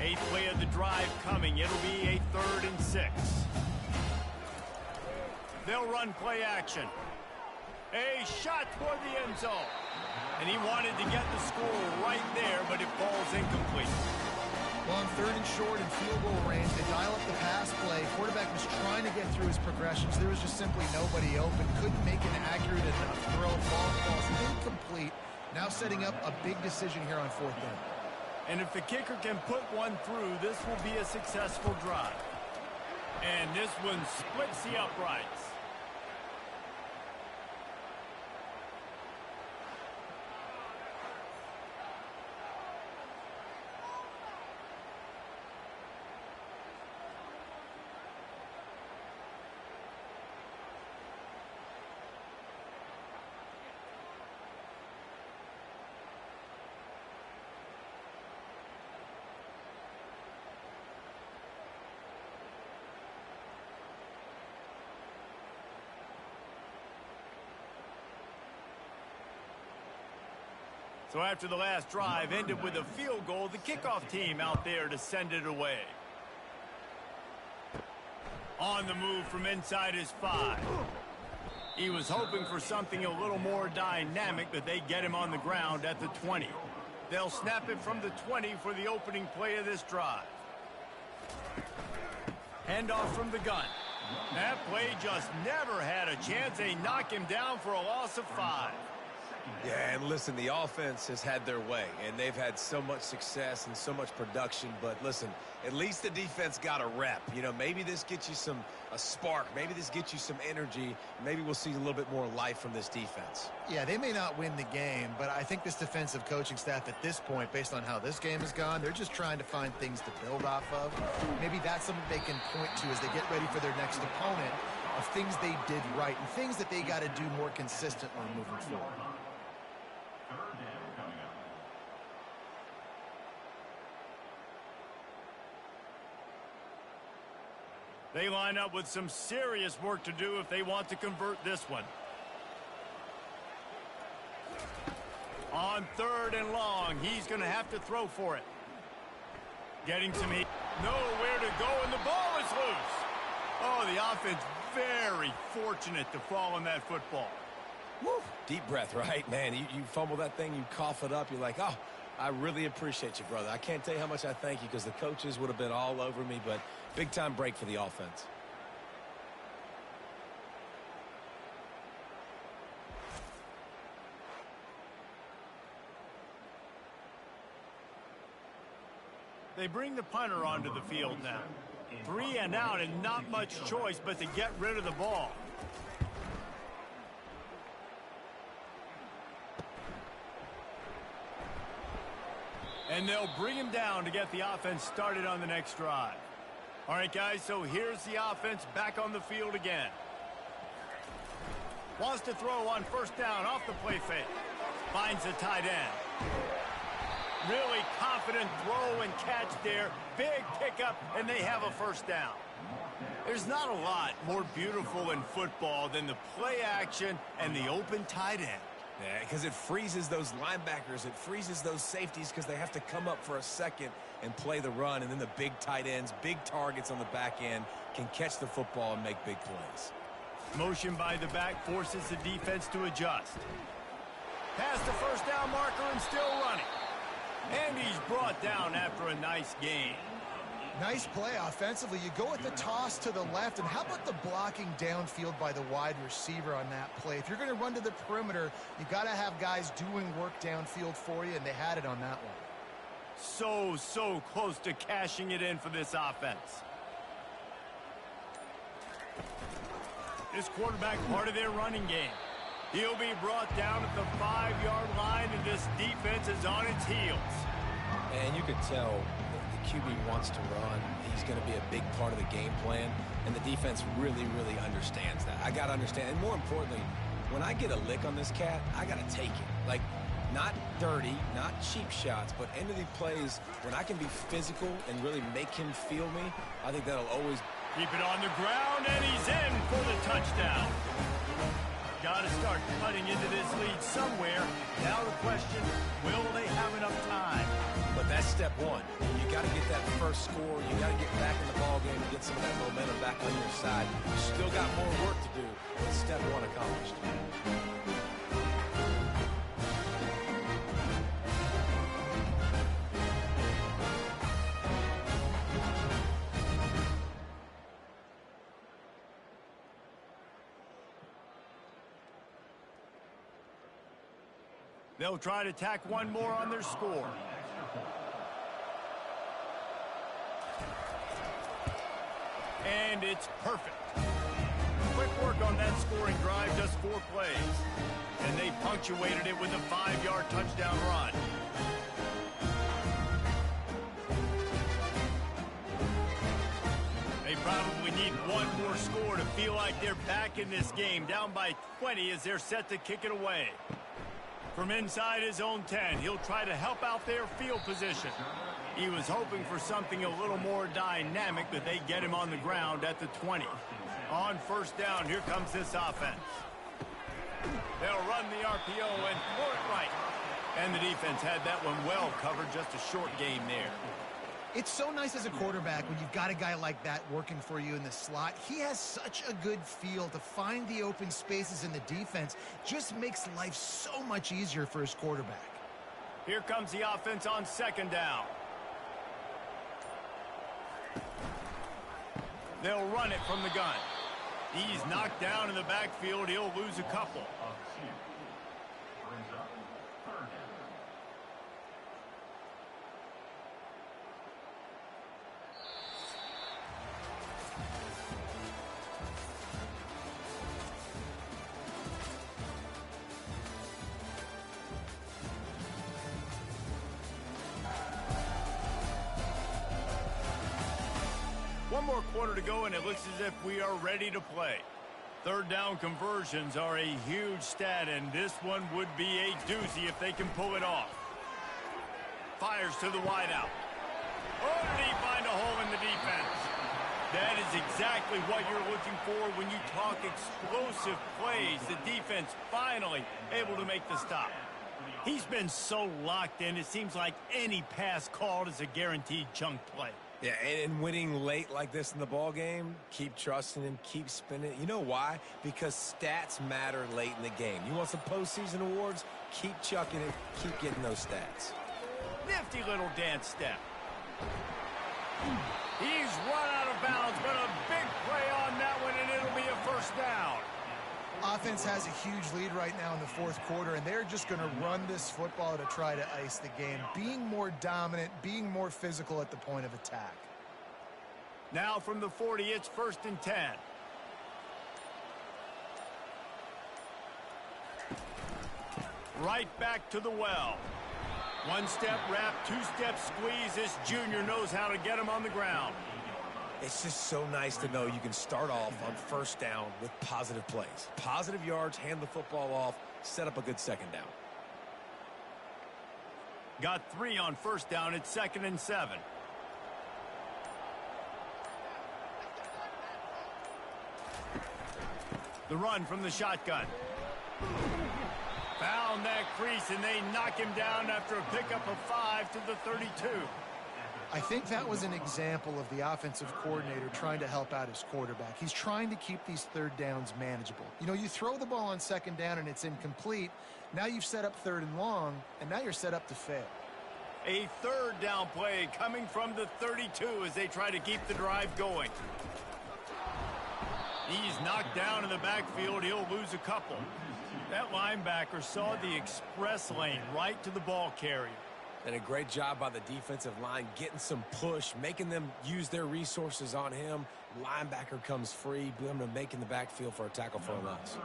Eighth play of the drive coming. It'll be a 3rd and 6. They'll run play action. A shot toward the end zone. And he wanted to get the score right there, but it falls incomplete. Well, on 3rd and short and field goal range, they dial up the pass play. Quarterback was trying to get through his progressions. There was just simply nobody open. Couldn't make an accurate enough throw. Ball's incomplete. Now setting up a big decision here on 4th down. And if the kicker can put one through, this will be a successful drive. And this one splits the uprights. So after the last drive ended with a field goal, the kickoff team out there to send it away. On the move from inside his 5. He was hoping for something a little more dynamic, but they get him on the ground at the 20. They'll snap it from the 20 for the opening play of this drive. Handoff from the gun. That play just never had a chance. They knock him down for a loss of 5. Yeah, and listen, the offense has had their way, and they've had so much success and so much production. But listen, at least the defense got a rep. You know, maybe this gets you a spark. Maybe this gets you some energy. Maybe we'll see a little bit more life from this defense. Yeah, they may not win the game, but I think this defensive coaching staff at this point, based on how this game has gone, they're just trying to find things to build off of. Maybe that's something they can point to as they get ready for their next opponent, of things they did right and things that they got to do more consistently moving forward. They line up with some serious work to do if they want to convert this one. On 3rd and long, he's going to have to throw for it. Getting some heat. Nowhere to go, and the ball is loose. Oh, the offense very fortunate to fall on that football. Woo. Deep breath, right? Man, you fumble that thing, you cough it up, you're like, oh, I really appreciate you, brother. I can't tell you how much I thank you because the coaches would have been all over me, but big-time break for the offense. They bring the punter onto the field now. 3 and out and not much choice but to get rid of the ball. And they'll bring him down to get the offense started on the next drive. All right, guys, so here's the offense back on the field again. Wants to throw on first down off the play fake. Finds the tight end. Really confident throw and catch there. Big pickup, and they have a first down. There's not a lot more beautiful in football than the play action and the open tight end. Yeah, because it freezes those linebackers. It freezes those safeties because they have to come up for a second and play the run. And then the big tight ends, big targets on the back end can catch the football and make big plays. Motion by the back forces the defense to adjust. Past the first down marker and still running. And he's brought down after a nice gain. Nice play offensively. You go with the toss to the left, and how about the blocking downfield by the wide receiver on that play? If you're going to run to the perimeter, you got to have guys doing work downfield for you, and they had it on that one. So close to cashing it in for this offense. This quarterback part of their running game. He'll be brought down at the 5-yard line, and this defense is on its heels. And you could tell the QB wants to run. He's going to be a big part of the game plan, and the defense really understands that. I got to understand, and more importantly, when I get a lick on this cat, I got to take it. Like, not dirty, not cheap shots, but end of the plays, when I can be physical and really make him feel me, I think that'll always... Keep it on the ground, and he's in for the touchdown. Got to start cutting into this lead somewhere. Now the question, will they have enough time? But that's step one. You got to get that first score. You got to get back in the ball game and get some of that momentum back on your side. You still got more work to do, but step one accomplished. They'll try to tack one more on their score. And it's perfect. Quick work on that scoring drive, just 4 plays. And they punctuated it with a 5-yard touchdown run. They probably need one more score to feel like they're back in this game, down by 20 as they're set to kick it away. From inside his own 10, he'll try to help out their field position. He was hoping for something a little more dynamic, but they get him on the ground at the 20. On first down, here comes this offense. They'll run the RPO and throw it right. And the defense had that one well covered, just a short game there. It's so nice as a quarterback when you've got a guy like that working for you in the slot. He has such a good feel to find the open spaces in the defense. Just makes life so much easier for his quarterback. Here comes the offense on second down. They'll run it from the gun. He's knocked down in the backfield. He'll lose a couple. One more quarter to go, and it looks as if we are ready to play. Third down conversions are a huge stat, and this one would be a doozy if they can pull it off. Fires to the wideout. Oh, did he find a hole in the defense? That is exactly what you're looking for when you talk explosive plays. The defense finally able to make the stop. He's been so locked in, it seems like any pass called is a guaranteed chunk play. Yeah, and winning late like this in the ball game, keep trusting him, keep spinning. You know why? Because stats matter late in the game. You want some postseason awards? Keep chucking it, keep getting those stats. Nifty little dance step. He's run out of bounds, but a big play on that one, and it'll be a first down. offense has a huge lead right now in the fourth quarter, and they're just going to run this football to try to ice the game, being more dominant, being more physical at the point of attack. Now from the 40, it's 1st and 10. Right back to the well. One-step wrap, two-step squeeze. This junior knows how to get him on the ground. It's just so nice to know you can start off on first down with positive plays. Positive yards, hand the football off, set up a good second down. Got 3 on first down. It's 2nd and 7. The run from the shotgun. Found that crease, and they knock him down after a pickup of 5 to the 32. I think that was an example of the offensive coordinator trying to help out his quarterback. He's trying to keep these third downs manageable. You know, you throw the ball on second down and it's incomplete. Now you've set up 3rd and long, and now you're set up to fail. A 3rd down play coming from the 32 as they try to keep the drive going. He's knocked down in the backfield. He'll lose a couple. That linebacker saw the express lane right to the ball carrier. And a great job by the defensive line getting some push, making them use their resources on him. Linebacker comes free, making the backfield for a tackle for a loss.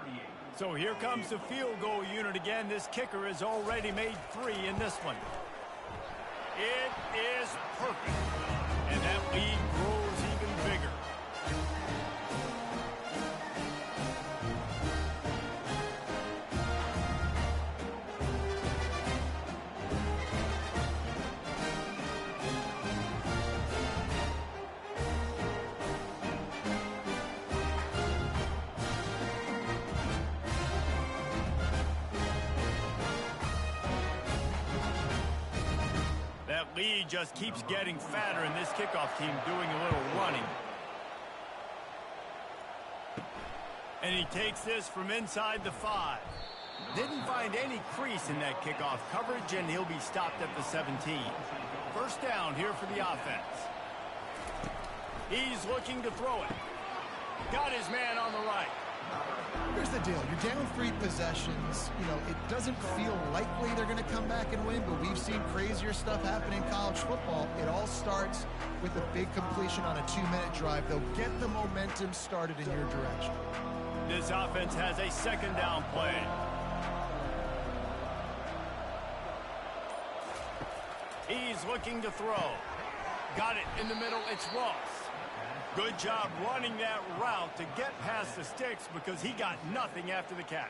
So here comes the field goal unit again. This kicker has already made 3 in this one. It is perfect. And that lead grows even bigger. Lead just keeps getting fatter, and this kickoff team doing a little running. And he takes this from inside the 5. Didn't find any crease in that kickoff coverage, and he'll be stopped at the 17. First down here for the offense. He's looking to throw it. Got his man on the right. Here's the deal. You're down 3 possessions. You know, it doesn't feel likely they're going to come back and win, but we've seen crazier stuff happen in college football. It all starts with a big completion on a 2-minute drive. They'll get the momentum started in your direction. This offense has a 2nd down play. He's looking to throw. Got it in the middle. It's Ross. Good job running that route to get past the sticks because he got nothing after the catch.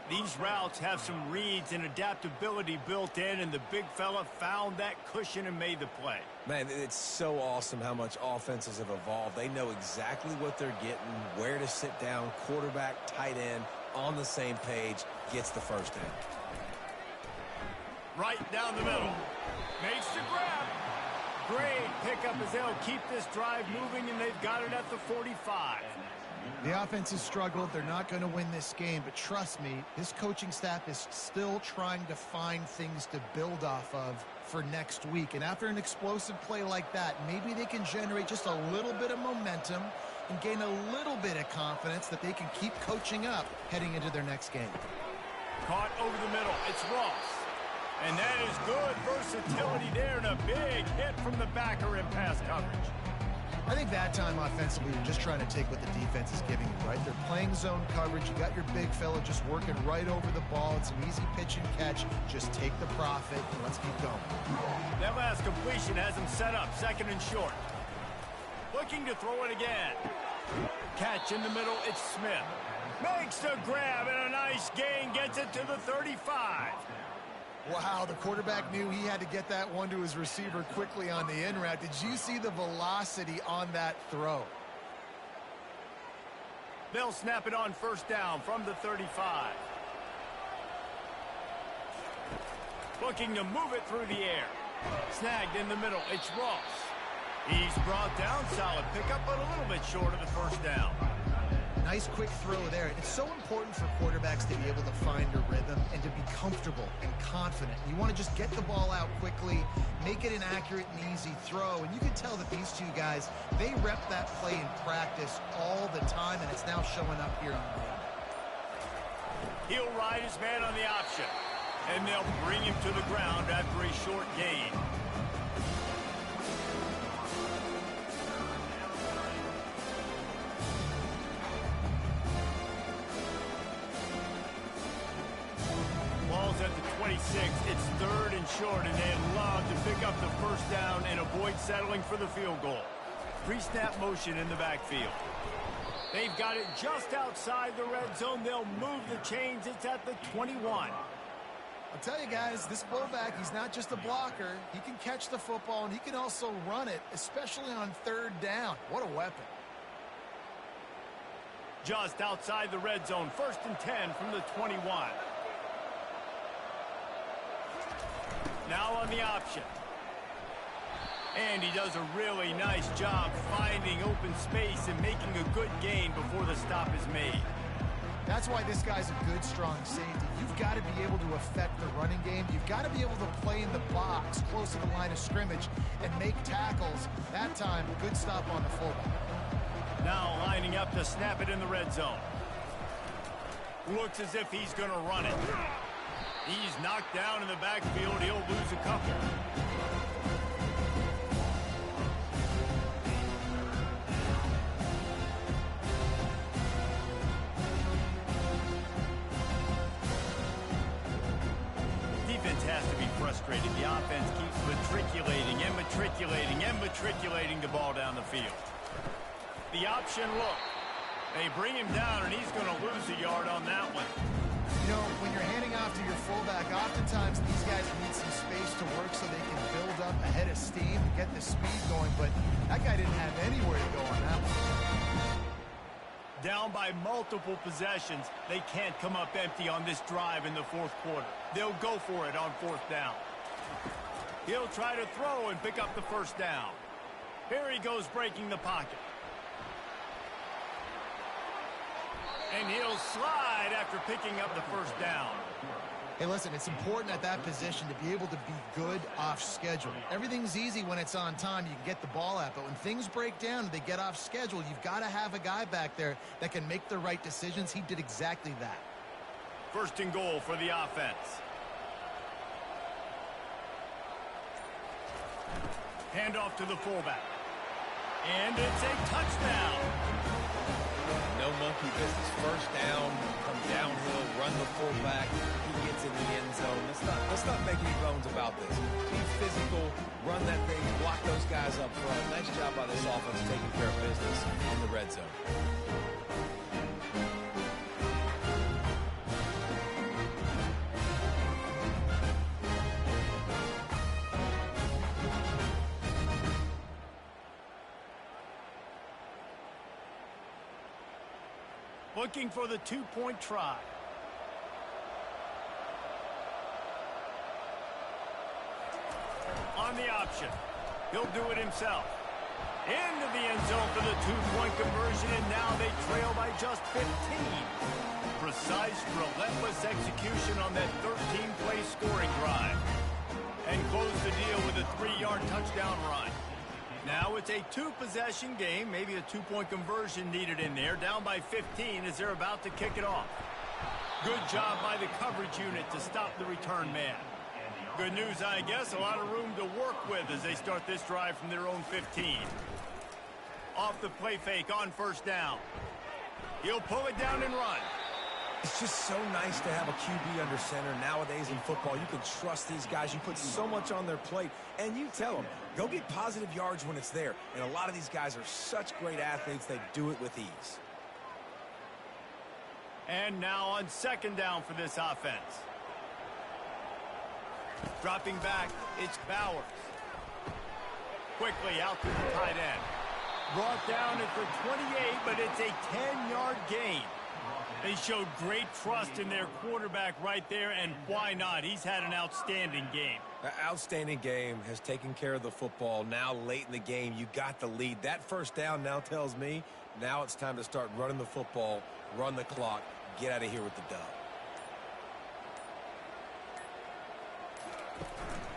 These routes have some reads and adaptability built in, and the big fella found that cushion and made the play. Man, it's so awesome how much offenses have evolved. They know exactly what they're getting, where to sit down, quarterback, tight end, on the same page, gets the first down. Right down the middle. Makes the grab. Great pickup as they'll keep this drive moving, and they've got it at the 45. The offense has struggled. They're not going to win this game, but trust me, this coaching staff is still trying to find things to build off of for next week. And after an explosive play like that, maybe they can generate just a little bit of momentum and gain a little bit of confidence that they can keep coaching up heading into their next game. Caught over the middle. It's Ross. And that is good versatility there, and a big hit from the backer in pass coverage. I think that time offensively, you're just trying to take what the defense is giving you, right? They're playing zone coverage. You got your big fella just working right over the ball. It's an easy pitch and catch. Just take the profit, and let's keep going. That last completion has him set up, 2nd and short. Looking to throw it again. Catch in the middle, it's Smith. Makes the grab, and a nice gain gets it to the 35. Wow, the quarterback knew he had to get that one to his receiver quickly on the in route. Did you see the velocity on that throw? They'll snap it on first down from the 35. Looking to move it through the air. Snagged in the middle. It's Ross. He's brought down. Solid pickup, but a little bit short of the first down. Nice quick throw there. It's so important for quarterbacks to be able to find a rhythm and to be comfortable and confident. You want to just get the ball out quickly, make it an accurate and easy throw. And you can tell that these two guys, they rep that play in practice all the time, and it's now showing up here on the field. He'll ride his man on the option. And they'll bring him to the ground after a short gain. Ball's at the 26. It's 3rd and short, and they'd love to pick up the first down and avoid settling for the field goal. Pre-snap motion in the backfield. They've got it just outside the red zone. They'll move the chains. It's at the 21. I'll tell you guys, this fullback, he's not just a blocker. He can catch the football, and he can also run it, especially on 3rd down. What a weapon. Just outside the red zone. 1st and 10 from the 21. Now on the option. And he does a really nice job finding open space and making a good gain before the stop is made. That's why this guy's a good, strong safety. You've got to be able to affect the running game. You've got to be able to play in the box close to the line of scrimmage and make tackles. That time, good stop on the fullback. Now lining up to snap it in the red zone. Looks as if he's going to run it. He's knocked down in the backfield. He'll lose a couple. Defense has to be frustrated. The offense keeps matriculating the ball down the field. The option look. They bring him down, and he's going to lose a yard on that one. You know, when you're handing off to your fullback, oftentimes these guys need some space to work so they can build up a head of steam to get the speed going, but that guy didn't have anywhere to go on that one. Down by multiple possessions, they can't come up empty on this drive in the 4th quarter. They'll go for it on 4th down. He'll try to throw and pick up the first down. Here he goes breaking the pocket. And he'll slide after picking up the first down. Hey, listen, it's important at that position to be able to be good off schedule. Everything's easy when it's on time. You can get the ball out. But when things break down and they get off schedule, you've got to have a guy back there that can make the right decisions. He did exactly that. 1st and goal for the offense. Handoff to the fullback. And it's a touchdown. No monkey business. 1st down, come downhill, run the fullback. He gets in the end zone. Let's not make any bones about this. Be physical, run that thing, block those guys up front. Nice job by this offense taking care of business in the red zone. Looking for the 2-point try. On the option. He'll do it himself. Into the end zone for the 2-point conversion, and now they trail by just 15. Precise, relentless execution on that 13-play scoring drive. And close the deal with a 3-yard touchdown run. Now it's a 2-possession game, maybe a 2-point conversion needed in there, down by 15 as they're about to kick it off. Good job by the coverage unit to stop the return man. Good news, I guess, a lot of room to work with as they start this drive from their own 15. Off the play fake on 1st down. He'll pull it down and run. It's just so nice to have a QB under center. Nowadays in football, you can trust these guys. You put so much on their plate, and you tell them, go get positive yards when it's there. And a lot of these guys are such great athletes, they do it with ease. And now on 2nd down for this offense. Dropping back, it's Bowers. Quickly out to the tight end. Brought down at the 28, but it's a 10-yard gain. They showed great trust in their quarterback right there, and why not? He's had an outstanding game. An outstanding game, has taken care of the football. Now late in the game, you got the lead. That 1st down now tells me now it's time to start running the football, run the clock, get out of here with the dub.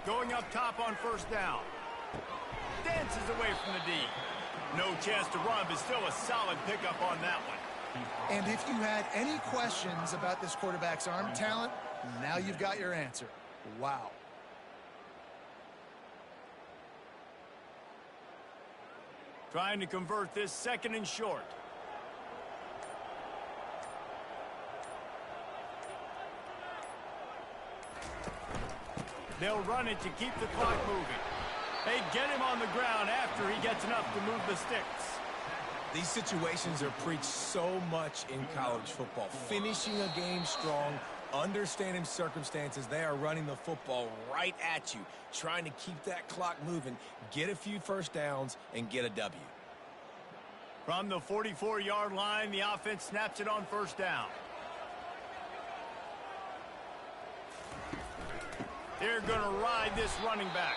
Going up top on 1st down. Dances away from the D. No chance to run, but still a solid pickup on that one. And if you had any questions about this quarterback's arm talent, now you've got your answer. Wow. Trying to convert this 2nd and short. They'll run it to keep the clock moving. They get him on the ground after he gets enough to move the sticks. These situations are preached so much in college football. Finishing a game strong, understanding circumstances. They are running the football right at you, trying to keep that clock moving, get a few first downs, and get a W. From the 44-yard line, the offense snaps it on 1st down. They're going to ride this running back.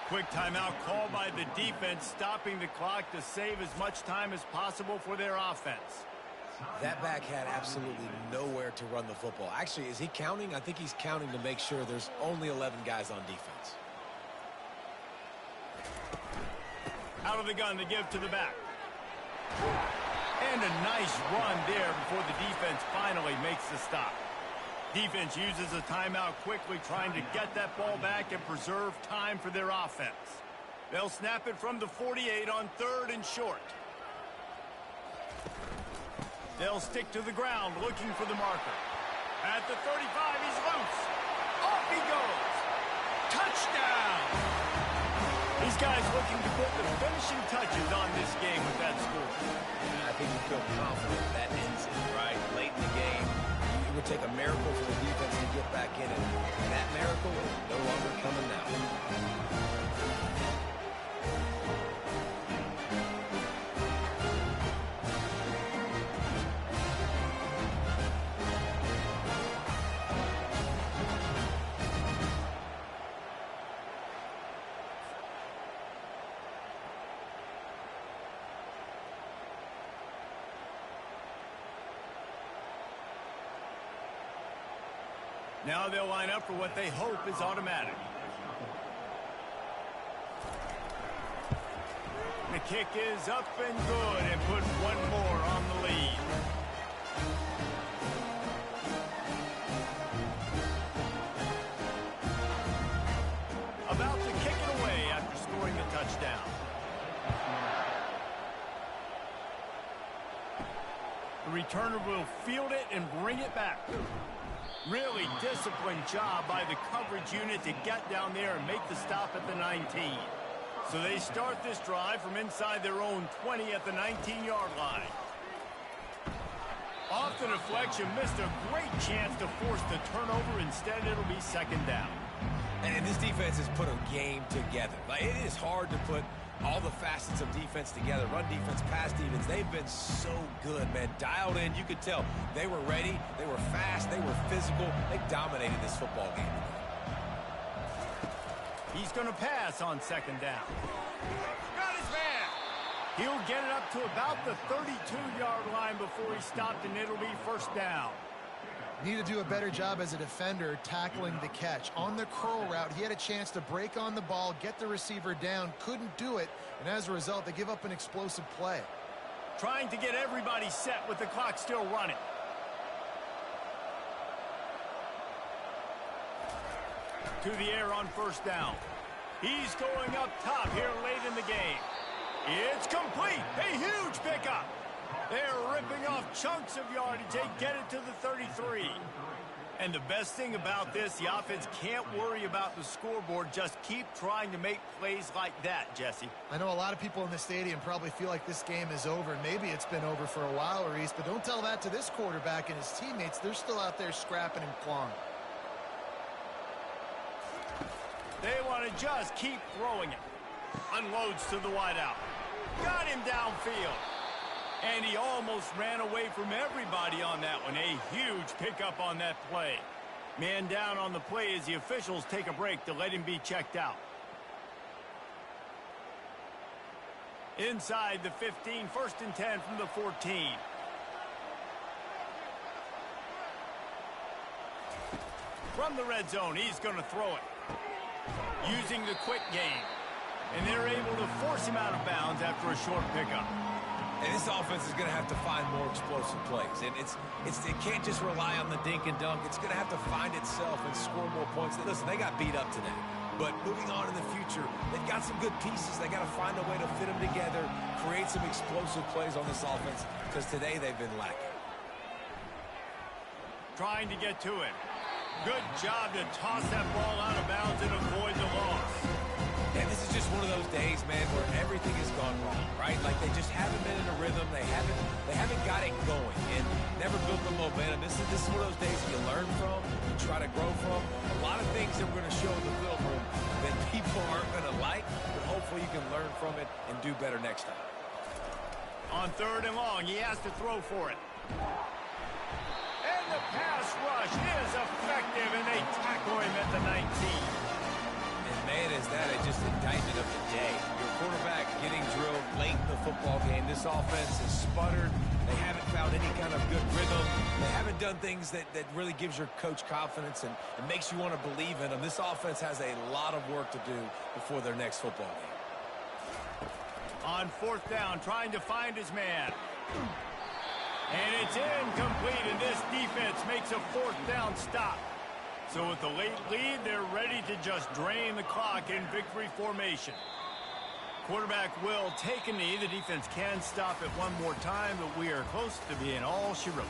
Quick timeout called by the defense, stopping the clock to save as much time as possible for their offense. That back had absolutely nowhere to run the football. Actually, is he counting? I think he's counting to make sure there's only 11 guys on defense. Out of the gun to give to the back. And a nice run there before the defense finally makes the stop. Defense uses a timeout quickly, trying to get that ball back and preserve time for their offense. They'll snap it from the 48 on 3rd and short. They'll stick to the ground looking for the marker. At the 35, he's loose. Off he goes. Touchdown! These guys looking to put the finishing touches on this game with that score. I think you feel confident that ends it, right? Late in the game, it would take a miracle for the defense to get back in it. And that miracle is no longer coming now. Now they'll line up for what they hope is automatic. The kick is up and good and put one more on the lead. About to kick it away after scoring the touchdown. The returner will field it and bring it back. Really disciplined job by the coverage unit to get down there and make the stop at the 19. So they start this drive from inside their own 20 at the 19-yard line. Off the deflection, missed a great chance to force the turnover. Instead, it'll be 2nd down. And this defense has put a game together. Like, it is hard to put all the facets of defense together. Run defense, pass defense. They've been so good, man. Dialed in. You could tell they were ready. They were fast. They were physical. They dominated this football game. He's going to pass on 2nd down. Got his man. He'll get it up to about the 32-yard line before he stopped, and it'll be 1st down. Need to do a better job as a defender tackling the catch. On the curl route, he had a chance to break on the ball, get the receiver down, couldn't do it, and as a result, they give up an explosive play. Trying to get everybody set with the clock still running. To the air on 1st down. He's going up top here late in the game. It's complete. A huge pickup. They're ripping off chunks of yardage. They get it to the 33. And the best thing about this, the offense can't worry about the scoreboard. Just keep trying to make plays like that, Jesse. I know a lot of people in the stadium probably feel like this game is over. Maybe it's been over for a while, Reese, but don't tell that to this quarterback and his teammates. They're still out there scrapping and clawing. They want to just keep throwing it. Unloads to the wideout. Got him downfield. And he almost ran away from everybody on that one. A huge pickup on that play. Man down on the play as the officials take a break to let him be checked out. Inside the 15, 1st and 10 from the 14. From the red zone, he's going to throw it. Using the quick game. And they're able to force him out of bounds after a short pickup. And this offense is going to have to find more explosive plays. And it can't just rely on the dink and dunk. It's going to have to find itself and score more points. Listen, they got beat up today. But moving on in the future, they've got some good pieces. They got to find a way to fit them together, create some explosive plays on this offense, because today they've been lacking. Trying to get to it. Good job to toss that ball out of bounds and avoid the loss. And this is just one of those days, man, where everything has gone wrong, right? Like they just haven't been in a rhythm. They haven't got it going and never built the momentum. This is one of those days you learn from, you try to grow from. A lot of things that we're going to show in the film room that people aren't going to like, but hopefully you can learn from it and do better next time. On 3rd and long, he has to throw for it. And the pass rush is effective, and they tackle him at the 19. Man, is that just indictment of the day. Your quarterback getting drilled late in the football game. This offense has sputtered. They haven't found any kind of good rhythm. They haven't done things that really gives your coach confidence and makes you want to believe in them. This offense has a lot of work to do before their next football game. On 4th down, trying to find his man. And it's incomplete, and this defense makes a 4th down stop. So with the late lead, they're ready to just drain the clock in victory formation. Quarterback will take a knee. The defense can stop it one more time, but we are close to being all she wrote.